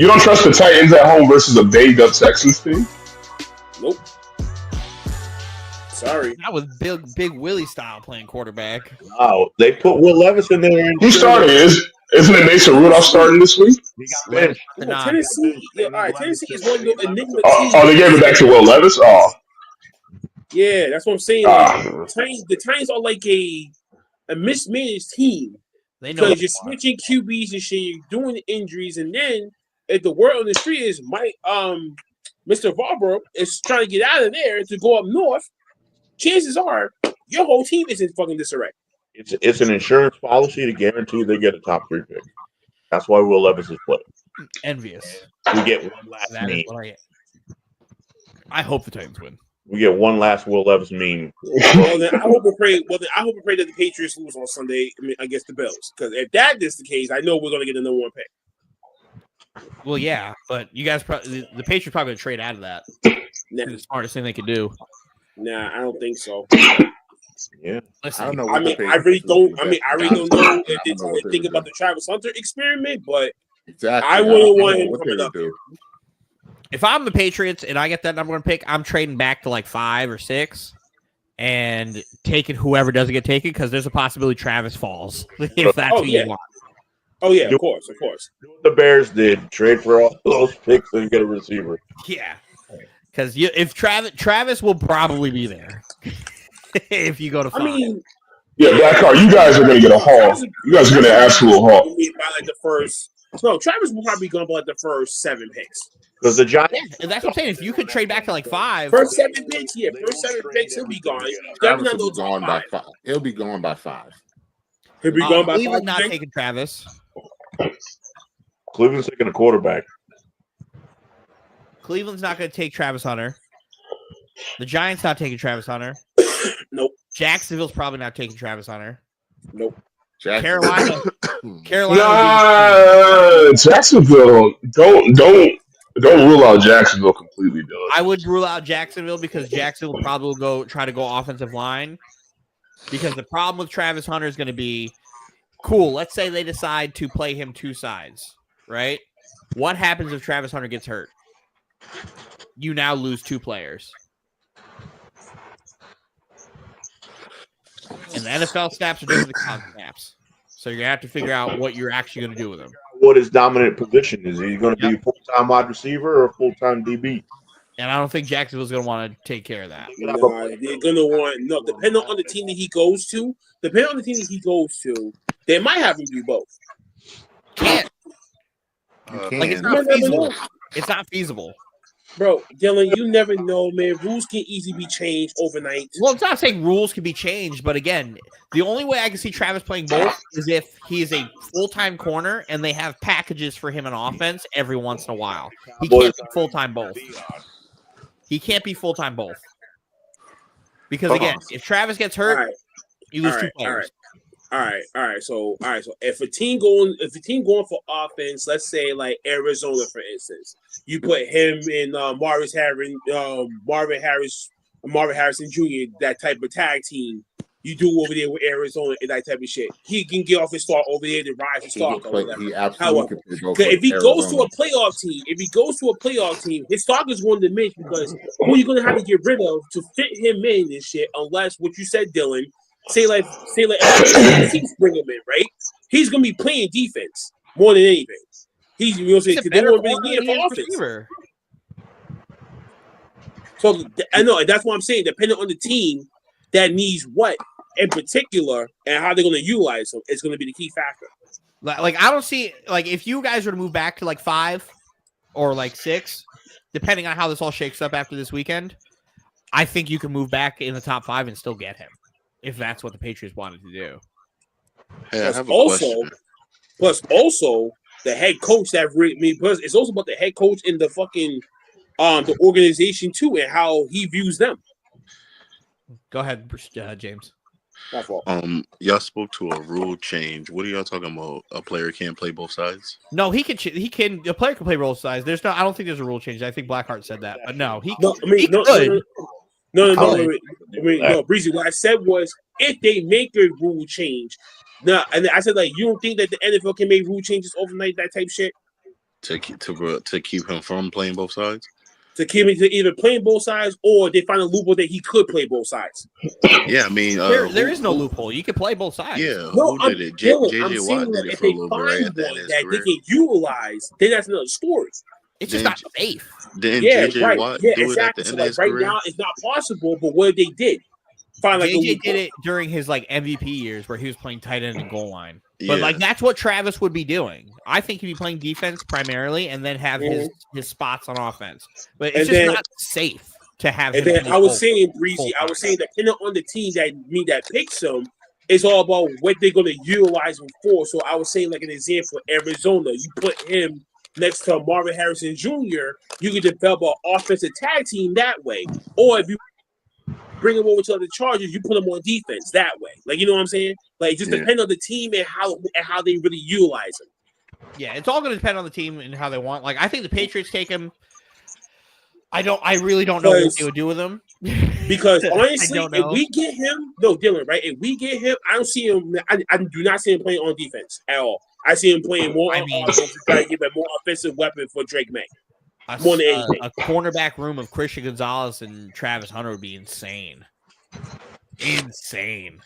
don't trust the Titans at home versus a banged up Texans team. Nope. Sorry. That was Big Willie style playing quarterback. Wow, they put Will Levis in there. Who started? Isn't it Mason Rudolph starting this week? He got benched. Tennessee. Yeah, all right. Tennessee is one of the enigma teams. Oh, they gave it back to Will Levis. Oh, yeah, that's what I'm saying. The Titans are like a mismanaged team. They know because you're switching QBs and shit. You're doing injuries, and then if the word on the street is Mr. Barber is trying to get out of there to go up north, chances are your whole team is in fucking disarray. It's an insurance policy to guarantee they get a top 3 pick. That's why Will Levis is playing. Envious. We get one last meme. I hope the Titans win. We get one last Will Levis meme. Well, then I hope and pray that the Patriots lose on Sunday against the Bills. Because if that is the case, I know we're going to get the number 1 pick. Well, yeah, but you guys, the Patriots probably going to trade out of that. Nah. The smartest thing they could do. Nah, I don't think so. Yeah, listen, I don't know. I really don't know if they're trying to think about the Travis Hunter experiment, but exactly. I wouldn't want him coming up. If I'm the Patriots and I get that number 1 pick, I'm trading back to like 5 or 6 and taking whoever doesn't get taken because there's a possibility Travis falls if that's who you want. Oh yeah, of course. Do what the Bears did: trade for all those picks and get a receiver. Yeah, because if Travis will probably be there if you go to 5. I mean, yeah, Black Car, you guys are going to get a haul. You guys are going to absolute haul. By like the first, no, Travis will probably go by like the first 7 picks. Because the Giants, and that's what I'm saying. If you could trade back to like 5, first 7 picks, he'll be gone. Travis will be gone by 5. He'll be gone by 5. He'll be gone by 5. Cleveland not taking Travis. Cleveland's taking a quarterback. Cleveland's not going to take Travis Hunter. The Giants not taking Travis Hunter. Nope. Jacksonville's probably not taking Travis Hunter. Nope. Carolina. Nah, Jacksonville. Don't rule out Jacksonville completely, Dylan. I would rule out Jacksonville because Jacksonville probably will try to go offensive line. Because the problem with Travis Hunter is going to be, cool, let's say they decide to play him 2 sides, right? What happens if Travis Hunter gets hurt? You now lose 2 players. And the NFL snaps are different than college snaps. So you're going to have to figure out what you're actually going to do with him. What his dominant position is. He going to be a full-time wide receiver or a full-time DB? And I don't think Jacksonville's going to want to take care of that. No, they're going to want depending on the team that he goes to, they might have him do both. Can't. Like it's not feasible. It's not feasible. Bro, Dylan, you never know, man. Rules can easily be changed overnight. Well, it's not saying rules can be changed, but again, the only way I can see Travis playing both is if he is a full-time corner and they have packages for him in offense every once in a while. He can't be full-time both. He can't be full-time both. Because again, if Travis gets hurt, you lose 2 players. All right. So if a team going for offense, let's say like Arizona, for instance, you put him in Marvin Harrison Jr., that type of tag team. You do over there with Arizona and that type of shit. He can get off his start over there to rise his start. However, if he goes to a playoff team, his stock is going to diminish because who you're going to have to get rid of to fit him in and shit. Unless what you said, Dylan. Say like bring him in, right? He's gonna be playing defense more than anything. He's they won't really need for offense. So I know that's what I'm saying. Depending on the team that needs what in particular and how they're gonna utilize him, it's gonna be the key factor. Like I don't see if you guys were to move back to like 5 or like 6, depending on how this all shakes up after this weekend, I think you can move back in the top 5 and still get him. If that's what the Patriots wanted to do. Hey, I have a question. Plus, also the head coach plus it's also about the head coach in the fucking the organization too and how he views them. Go ahead, James. My fault. Y'all spoke to a rule change. What are y'all talking about? A player can't play both sides? No, he can. A player can play both sides. There's no. I don't think there's a rule change. I think Blackheart said that, but no, he. No, he could. No, Breezy. What I said was, if they make a rule change, and I said, like, you don't think that the NFL can make rule changes overnight, that type of shit, to keep him from playing both sides? To keep him to either playing both sides, or they find a loophole that he could play both sides. Yeah, I mean, there is no loophole. You can play both sides. Yeah, no, who did it? JJ Watt did it for a little bit right at the end of his that career. they can utilize, then that's another story. It's just not safe. Didn't JJ Watt do it at the end of his right career? now, it's not possible. But what they did, JJ did it during his like MVP years where he was playing tight end and goal line. But like that's what Travis would be doing. I think he'd be playing defense primarily and then have his spots on offense. But it's just not safe to have him. And then I was saying, Breezy, depending on the team that picks him, it's all about what they're going to utilize him for. So I was saying, like an example, Arizona, you put him next to Marvin Harrison Jr., you can develop an offensive tag team that way. Or if you bring him over to the Chargers, you put him on defense that way. Like, you know what I'm saying? Like, it just depends on the team and how they really utilize him. Yeah, it's all going to depend on the team and how they want. Like, I think the Patriots take him. I really don't know what they would do with him. Because honestly, if we get him, Dylan, right? If we get him, I don't see him. I do not see him playing on defense at all. I see him playing more on offense to try to give a more offensive weapon for Drake May. More than anything. A cornerback room of Christian Gonzalez and Travis Hunter would be insane. Insane.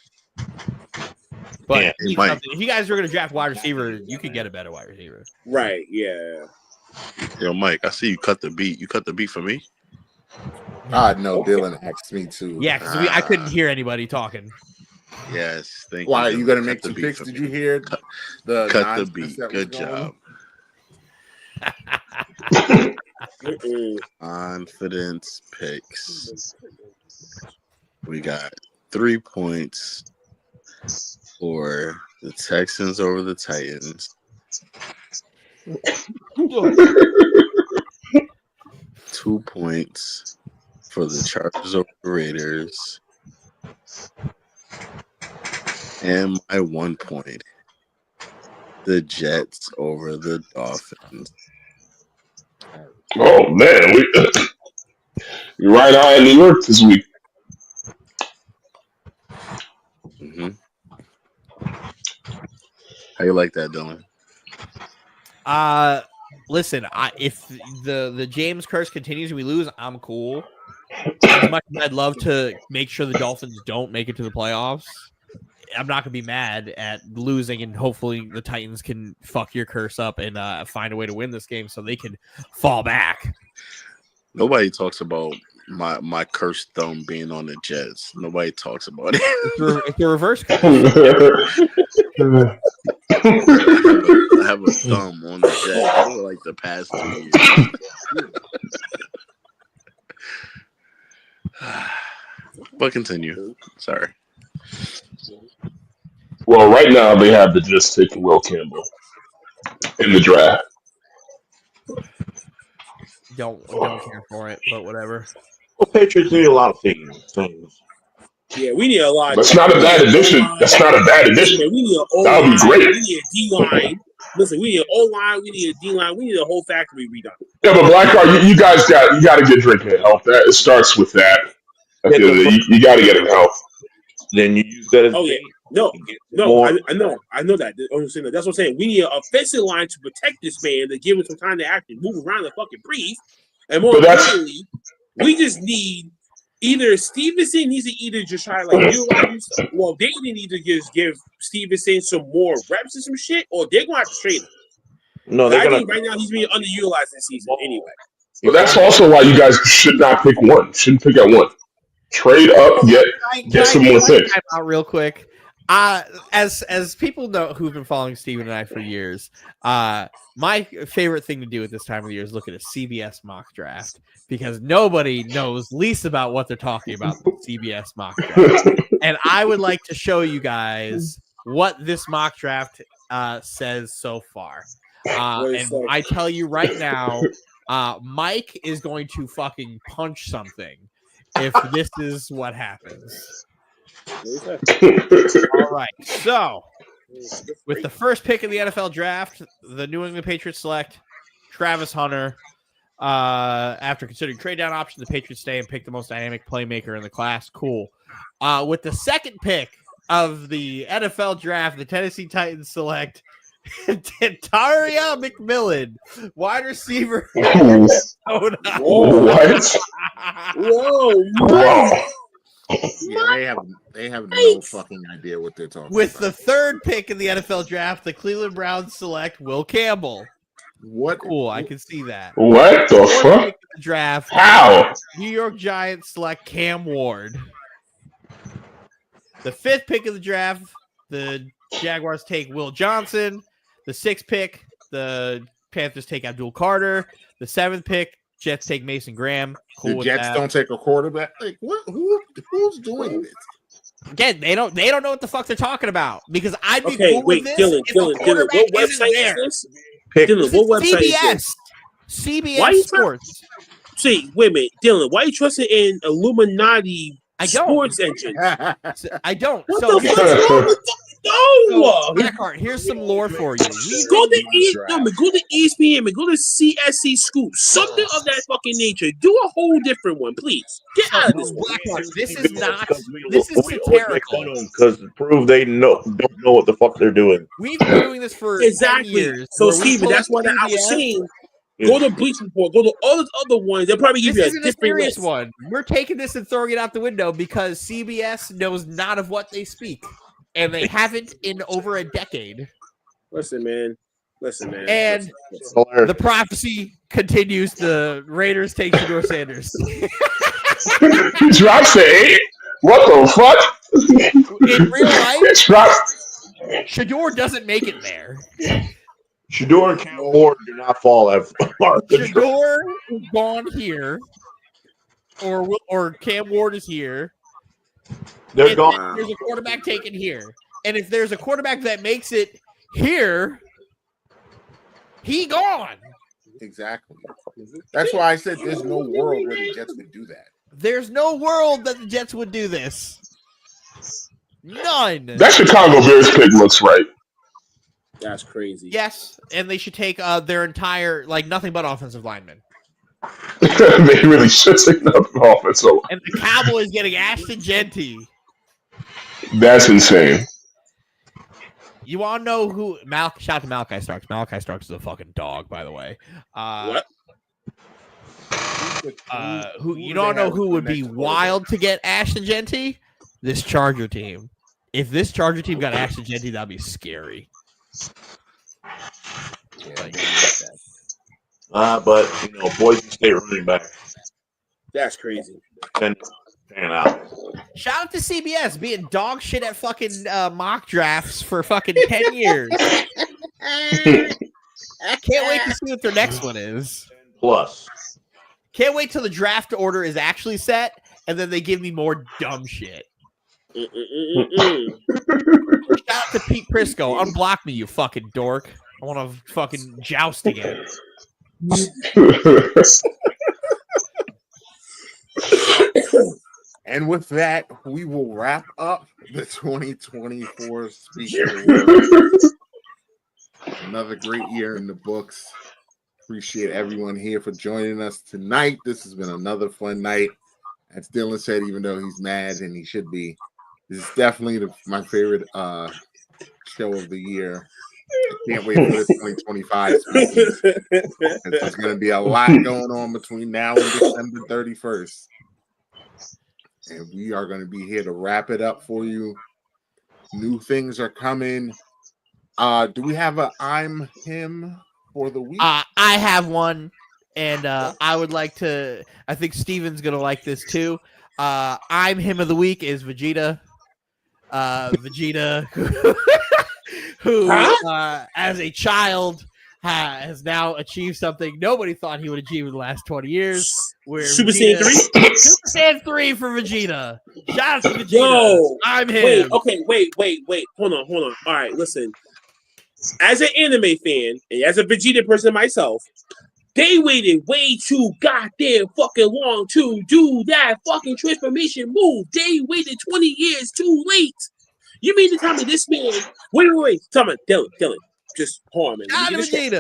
But if you guys are going to draft wide receiver, you could get a better wide receiver. Right, yeah. Yo, Mike, I see you cut the beat. You cut the beat for me? No, Dylan asked me to. Yeah, because I couldn't hear anybody talking. Yes, thank you. Why are you going to make two picks? Did you hear cut the beat? Good job. Confidence picks. We got 3 points for the Texans over the Titans. 2 points for the Chargers over the Raiders. And my 1 point, the Jets over the Dolphins. Oh man, you're right eye in New York this week. Mm-hmm. How you like that, Dylan? Listen, if the James curse continues and we lose, I'm cool. As much as I'd love to make sure the Dolphins don't make it to the playoffs, I'm not gonna be mad at losing, and hopefully the Titans can fuck your curse up and find a way to win this game so they can fall back. Nobody talks about my cursed thumb being on the Jets. Nobody talks about it. It's a reverse curse. I have a thumb on the Jets for like the past 2 years. But continue. Sorry. Well, right now they have the Jets taking Will Campbell in the draft. Don't care for it, but whatever. Well, Patriots need a lot of things. Yeah, we need a lot. That's not a bad addition. That's not a bad addition. We need an That would be great. We need a D-line. Listen, we need an O-line. We need a D-line. We need a whole factory redone. Yeah, but Blackheart, you guys got to get Drake help. That it starts with that. You got to get him help. Then you use that as I know that. That's what I'm saying. We need an offensive line to protect this man, to give him some time to actually move around and fucking breathe. And more importantly, we just need either Stevenson needs to either just try to like utilize. Well, they need to just give Stevenson some more reps and some shit, or they're gonna have to trade him. No, I think right now he's being underutilized this season anyway. But that's also why you guys should not pick one. Shouldn't pick at one. Trade up, get some more picks. Out real quick. As people know who've been following Steven and I for years, my favorite thing to do at this time of the year is look at a CBS mock draft, because nobody knows least about what they're talking about the CBS mock draft. And I would like to show you guys what this mock draft says so far. And I tell you right now, Mike is going to fucking punch something if this is what happens. All right. So, with the first pick in the NFL draft, the New England Patriots select Travis Hunter. After considering trade down options, the Patriots stay and pick the most dynamic playmaker in the class. Cool. With the second pick of the NFL draft, the Tennessee Titans select Taria McMillan, wide receiver. What? Whoa, Yeah, they have no fucking idea what they're talking With about. the third pick in the NFL draft, the Cleveland Browns select Will Campbell. What? Cool, I can see that. What the Fourth fuck? pick in the draft, How? New York Giants select Cam Ward. The fifth pick of the draft, the Jaguars take Will Johnson. The sixth pick, the Panthers take Abdul Carter. The seventh pick, Jets take Mason Graham. Cool The with Jets that. don't take a quarterback. Like what? Who's doing this? Again, they don't know what the fuck they're talking about because I'd be Okay, cool wait, with this Dylan, if the what quarterback website isn't is there. this? Dylan, what website is CBS. this? CBS Why you Sports. See, wait a minute, Dylan. Why are you trusting in Illuminati I don't. sports engine? I don't. What So the fuck's wrong with that? No. Blackheart, here's some lore for you. Go to ESPN, go to CSC Scoop, something of that fucking nature. Do a whole different one, please. Get out of this one. Blackheart, this is not. This is satirical. Because to prove they don't know what the fuck they're doing. We've been doing this for 10 years. So, where we Steven, pull that's up why I was CBS. saying. Go to Bleach Report. Go to all those other ones. They'll probably give This you isn't a different serious list. one. We're taking this and throwing it out the window because CBS knows not of what they speak, and they haven't in over a decade. Listen, man. And the prophecy continues. The Raiders take Shedeur Sanders. He drops it. What the fuck? In real life, It drops. Shedeur doesn't make it there. Shedeur and Cam Ward do not fall at Shedeur is gone here, or Cam Ward is here. They're gone. There's a quarterback taken here, and if there's a quarterback that makes it here, he gone. Exactly. That's why I said there's no world where the Jets would do that. There's no world that the Jets would do this. None. That Chicago Bears pick looks right. That's crazy. Yes, and they should take their entire, nothing but offensive linemen. They really should take nothing offensive. And the Cowboys getting Ashton Genty. That's insane. You want to know who? Shout out to Malachi Starks. Malachi Starks is a fucking dog, by the way. What? You don't know who would be wild to get Ashton Genty? This Charger team. If this Charger team got Ashton Genty, that'd be scary. But Boise State running back. That's crazy. Pan out. Shout out to CBS being dog shit at fucking mock drafts for fucking 10 years. Can't wait to see what their next one is. Plus. Can't wait till the draft order is actually set, and then they give me more dumb shit. Shout out to Pete Prisco. Unblock me, you fucking dork. I want to fucking joust again. And with that, we will wrap up the 2024 Speaky Awards. Another great year in the books. Appreciate everyone here for joining us tonight. This has been another fun night. As Dylan said, even though he's mad and he should be, this is definitely my favorite show of the year. I can't wait for this 2025 speeches. There's going to be a lot going on between now and December 31st. And we are going to be here to wrap it up for you. New things are coming. Do we have a I'm Him for the week? I have one, and I would like to. I think Steven's gonna like this too. I'm Him of the week is Vegeta. Vegeta, who as a child has now achieved something nobody thought he would achieve in the last 20 years. Super Saiyan 3? Super Saiyan 3 for Vegeta. Shout out to Vegeta. Yo, I'm him. Wait. Hold on. All right, listen. As an anime fan and as a Vegeta person myself, They waited way too goddamn fucking long to do that fucking transformation move. They waited 20 years too late. You mean to tell me this man? Wait. Tell me, Dylan. Just hold on, man. Let me get this straight.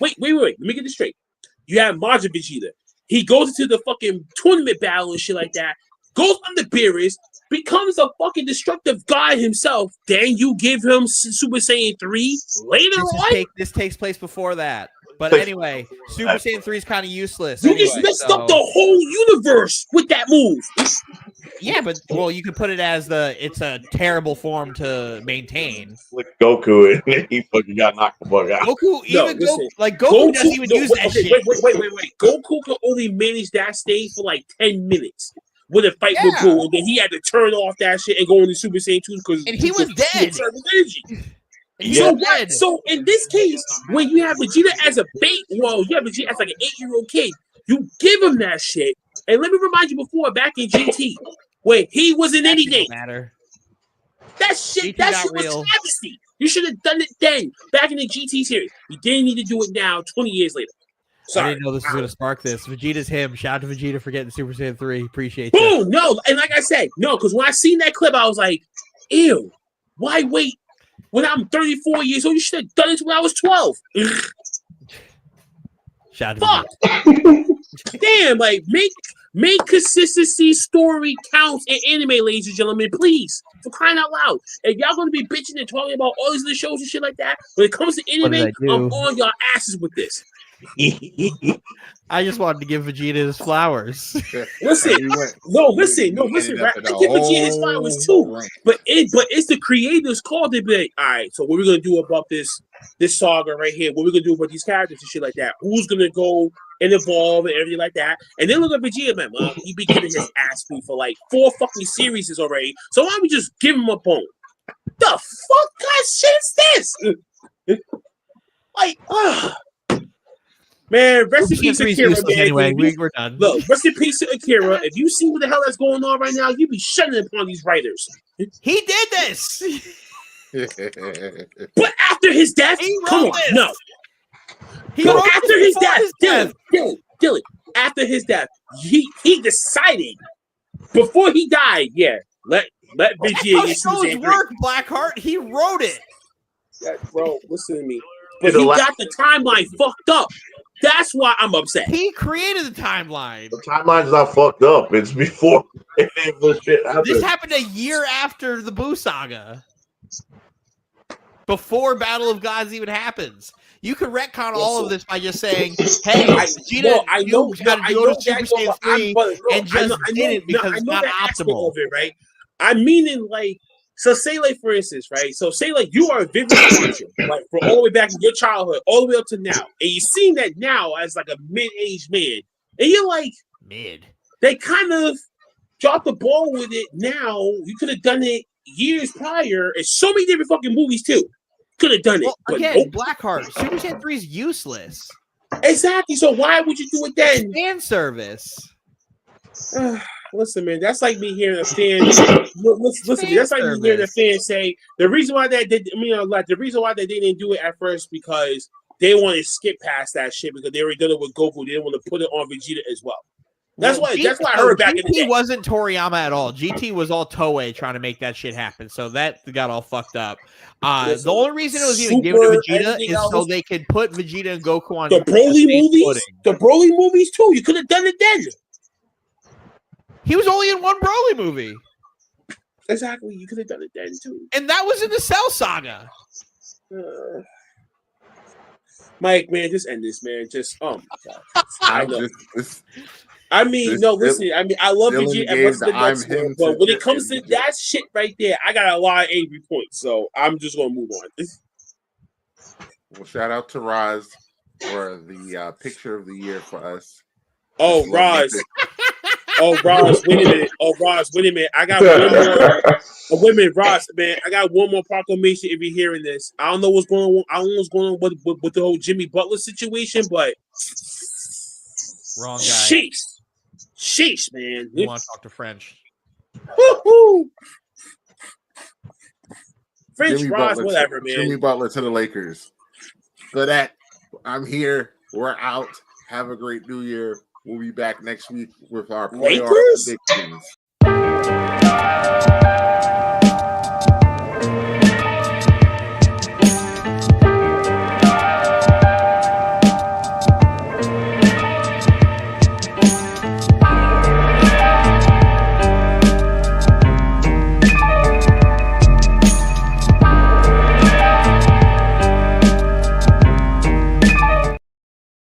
Wait. Let me get this straight. You have Majin Vegeta. He goes into the fucking tournament battle and shit like that. Goes under Beerus, becomes a fucking destructive god himself. Then you give him Super Saiyan 3 later on? This takes place before that. But anyway, Super Saiyan 3 is kind of useless. You just messed up the whole universe with that move. Yeah, but you could put it as it's a terrible form to maintain. Like Goku, and he fucking got knocked the fuck out. Goku doesn't even use that shit. Wait. Goku could only manage that stage for like 10 minutes with a fight with Buu, and then he had to turn off that shit and go into Super Saiyan 2 because he was dead. So in this case, when you have Vegeta as a bait, you have Vegeta as like an 8-year-old kid, you give him that shit. And let me remind you before, back in GT, where he wasn't anything. That shit was travesty. You should have done it then, back in the GT series. You didn't need to do it now, 20 years later. Sorry. I didn't know this was going to spark this. Vegeta's him. Shout out to Vegeta for getting Super Saiyan 3. Appreciate you. Boom! No, and like I said, no, because when I seen that clip, I was like, ew, why wait? When I'm 34 years old, you should have done it when I was 12. Shout out to Vegeta. Damn, like, make consistency story counts in anime, ladies and gentlemen, please. For crying out loud. If y'all going to be bitching and talking about all these other shows and shit like that, when it comes to anime, I'm on y'all asses with this. I just wanted to give Vegeta his flowers. Listen, right? I give Vegeta his flowers too. But it's the creators called it. Like, all right, so what we're gonna do about this saga right here? What we're gonna do about these characters and shit like that? Who's gonna go and evolve and everything like that? And then look at Vegeta, man. Well, he be getting his ass beat for like 4 fucking series already. So why don't we just give him a bone? The fuck kind of shit is this? Like, man, rest in peace, Akira. Man. Anyway, we're done. Look, rest in peace to Akira. If you see what the hell that's going on right now, you be shutting upon these writers. He did this. But after his death, come on, this. no. After his death, Dylan. After his death, he decided before he died. Yeah, let Vegeta get shows work. Blackheart. He wrote it. Yeah, bro, listen to me. But he got the timeline fucked up. That's why I'm upset. He created the timeline. The timeline's not fucked up. It's before this shit happened. This happened a year after the Buu saga. Before Battle of Gods even happens. You could retcon all of this by just saying, hey, Vegeta, you got to go to Super Saiyan 3 and just did it because it's not optimal. Of it, right? I'm meaning like, so say like for instance, right? So say like you are a vivid watcher, like from all the way back in your childhood, all the way up to now, and you're seeing that now as like a mid-aged man, and you're like, they kind of dropped the ball with it. Now you could have done it years prior, and so many different fucking movies too. Could have done it. But again, Blackheart, Super Saiyan 3 is useless. Exactly. So why would you do it then? It's fan service. Listen, man, that's like me hearing a fan. Listen, that's like me hearing a fan say the reason why the reason why they didn't do it at first because they wanted to skip past that shit because they already done it with Goku. They didn't want to put it on Vegeta as well. That's why I heard back in the day. GT wasn't Toriyama at all. GT was all Toei trying to make that shit happen. So that got all fucked up. The only reason it was even given to Vegeta is so they could put Vegeta and Goku on the Broly movies. The Broly movies too. You could have done it then. He was only in one Broly movie. Exactly. You could have done it then too. And that was in the Cell Saga. Mike, man, just end this, man. Just oh my god. I know. I love Vegeta, but when it comes to that shit right there, I got a lot of angry points. So I'm just gonna move on. Well, shout out to Roz for the picture of the year for us. Oh, Roz. Roz, wait a minute. I got one more. Wait a minute, Roz, man. I got one more proclamation if you're hearing this. I don't know what's going on. I don't know what's going on with the whole Jimmy Butler situation, but wrong guy. Sheesh, man. You want to talk to French? Woo-hoo. French Jimmy Roz, Butler, whatever, man. Jimmy Butler to the Lakers. For that, I'm here. We're out. Have a great New Year. We'll be back next week with our playoff Lakers? predictions.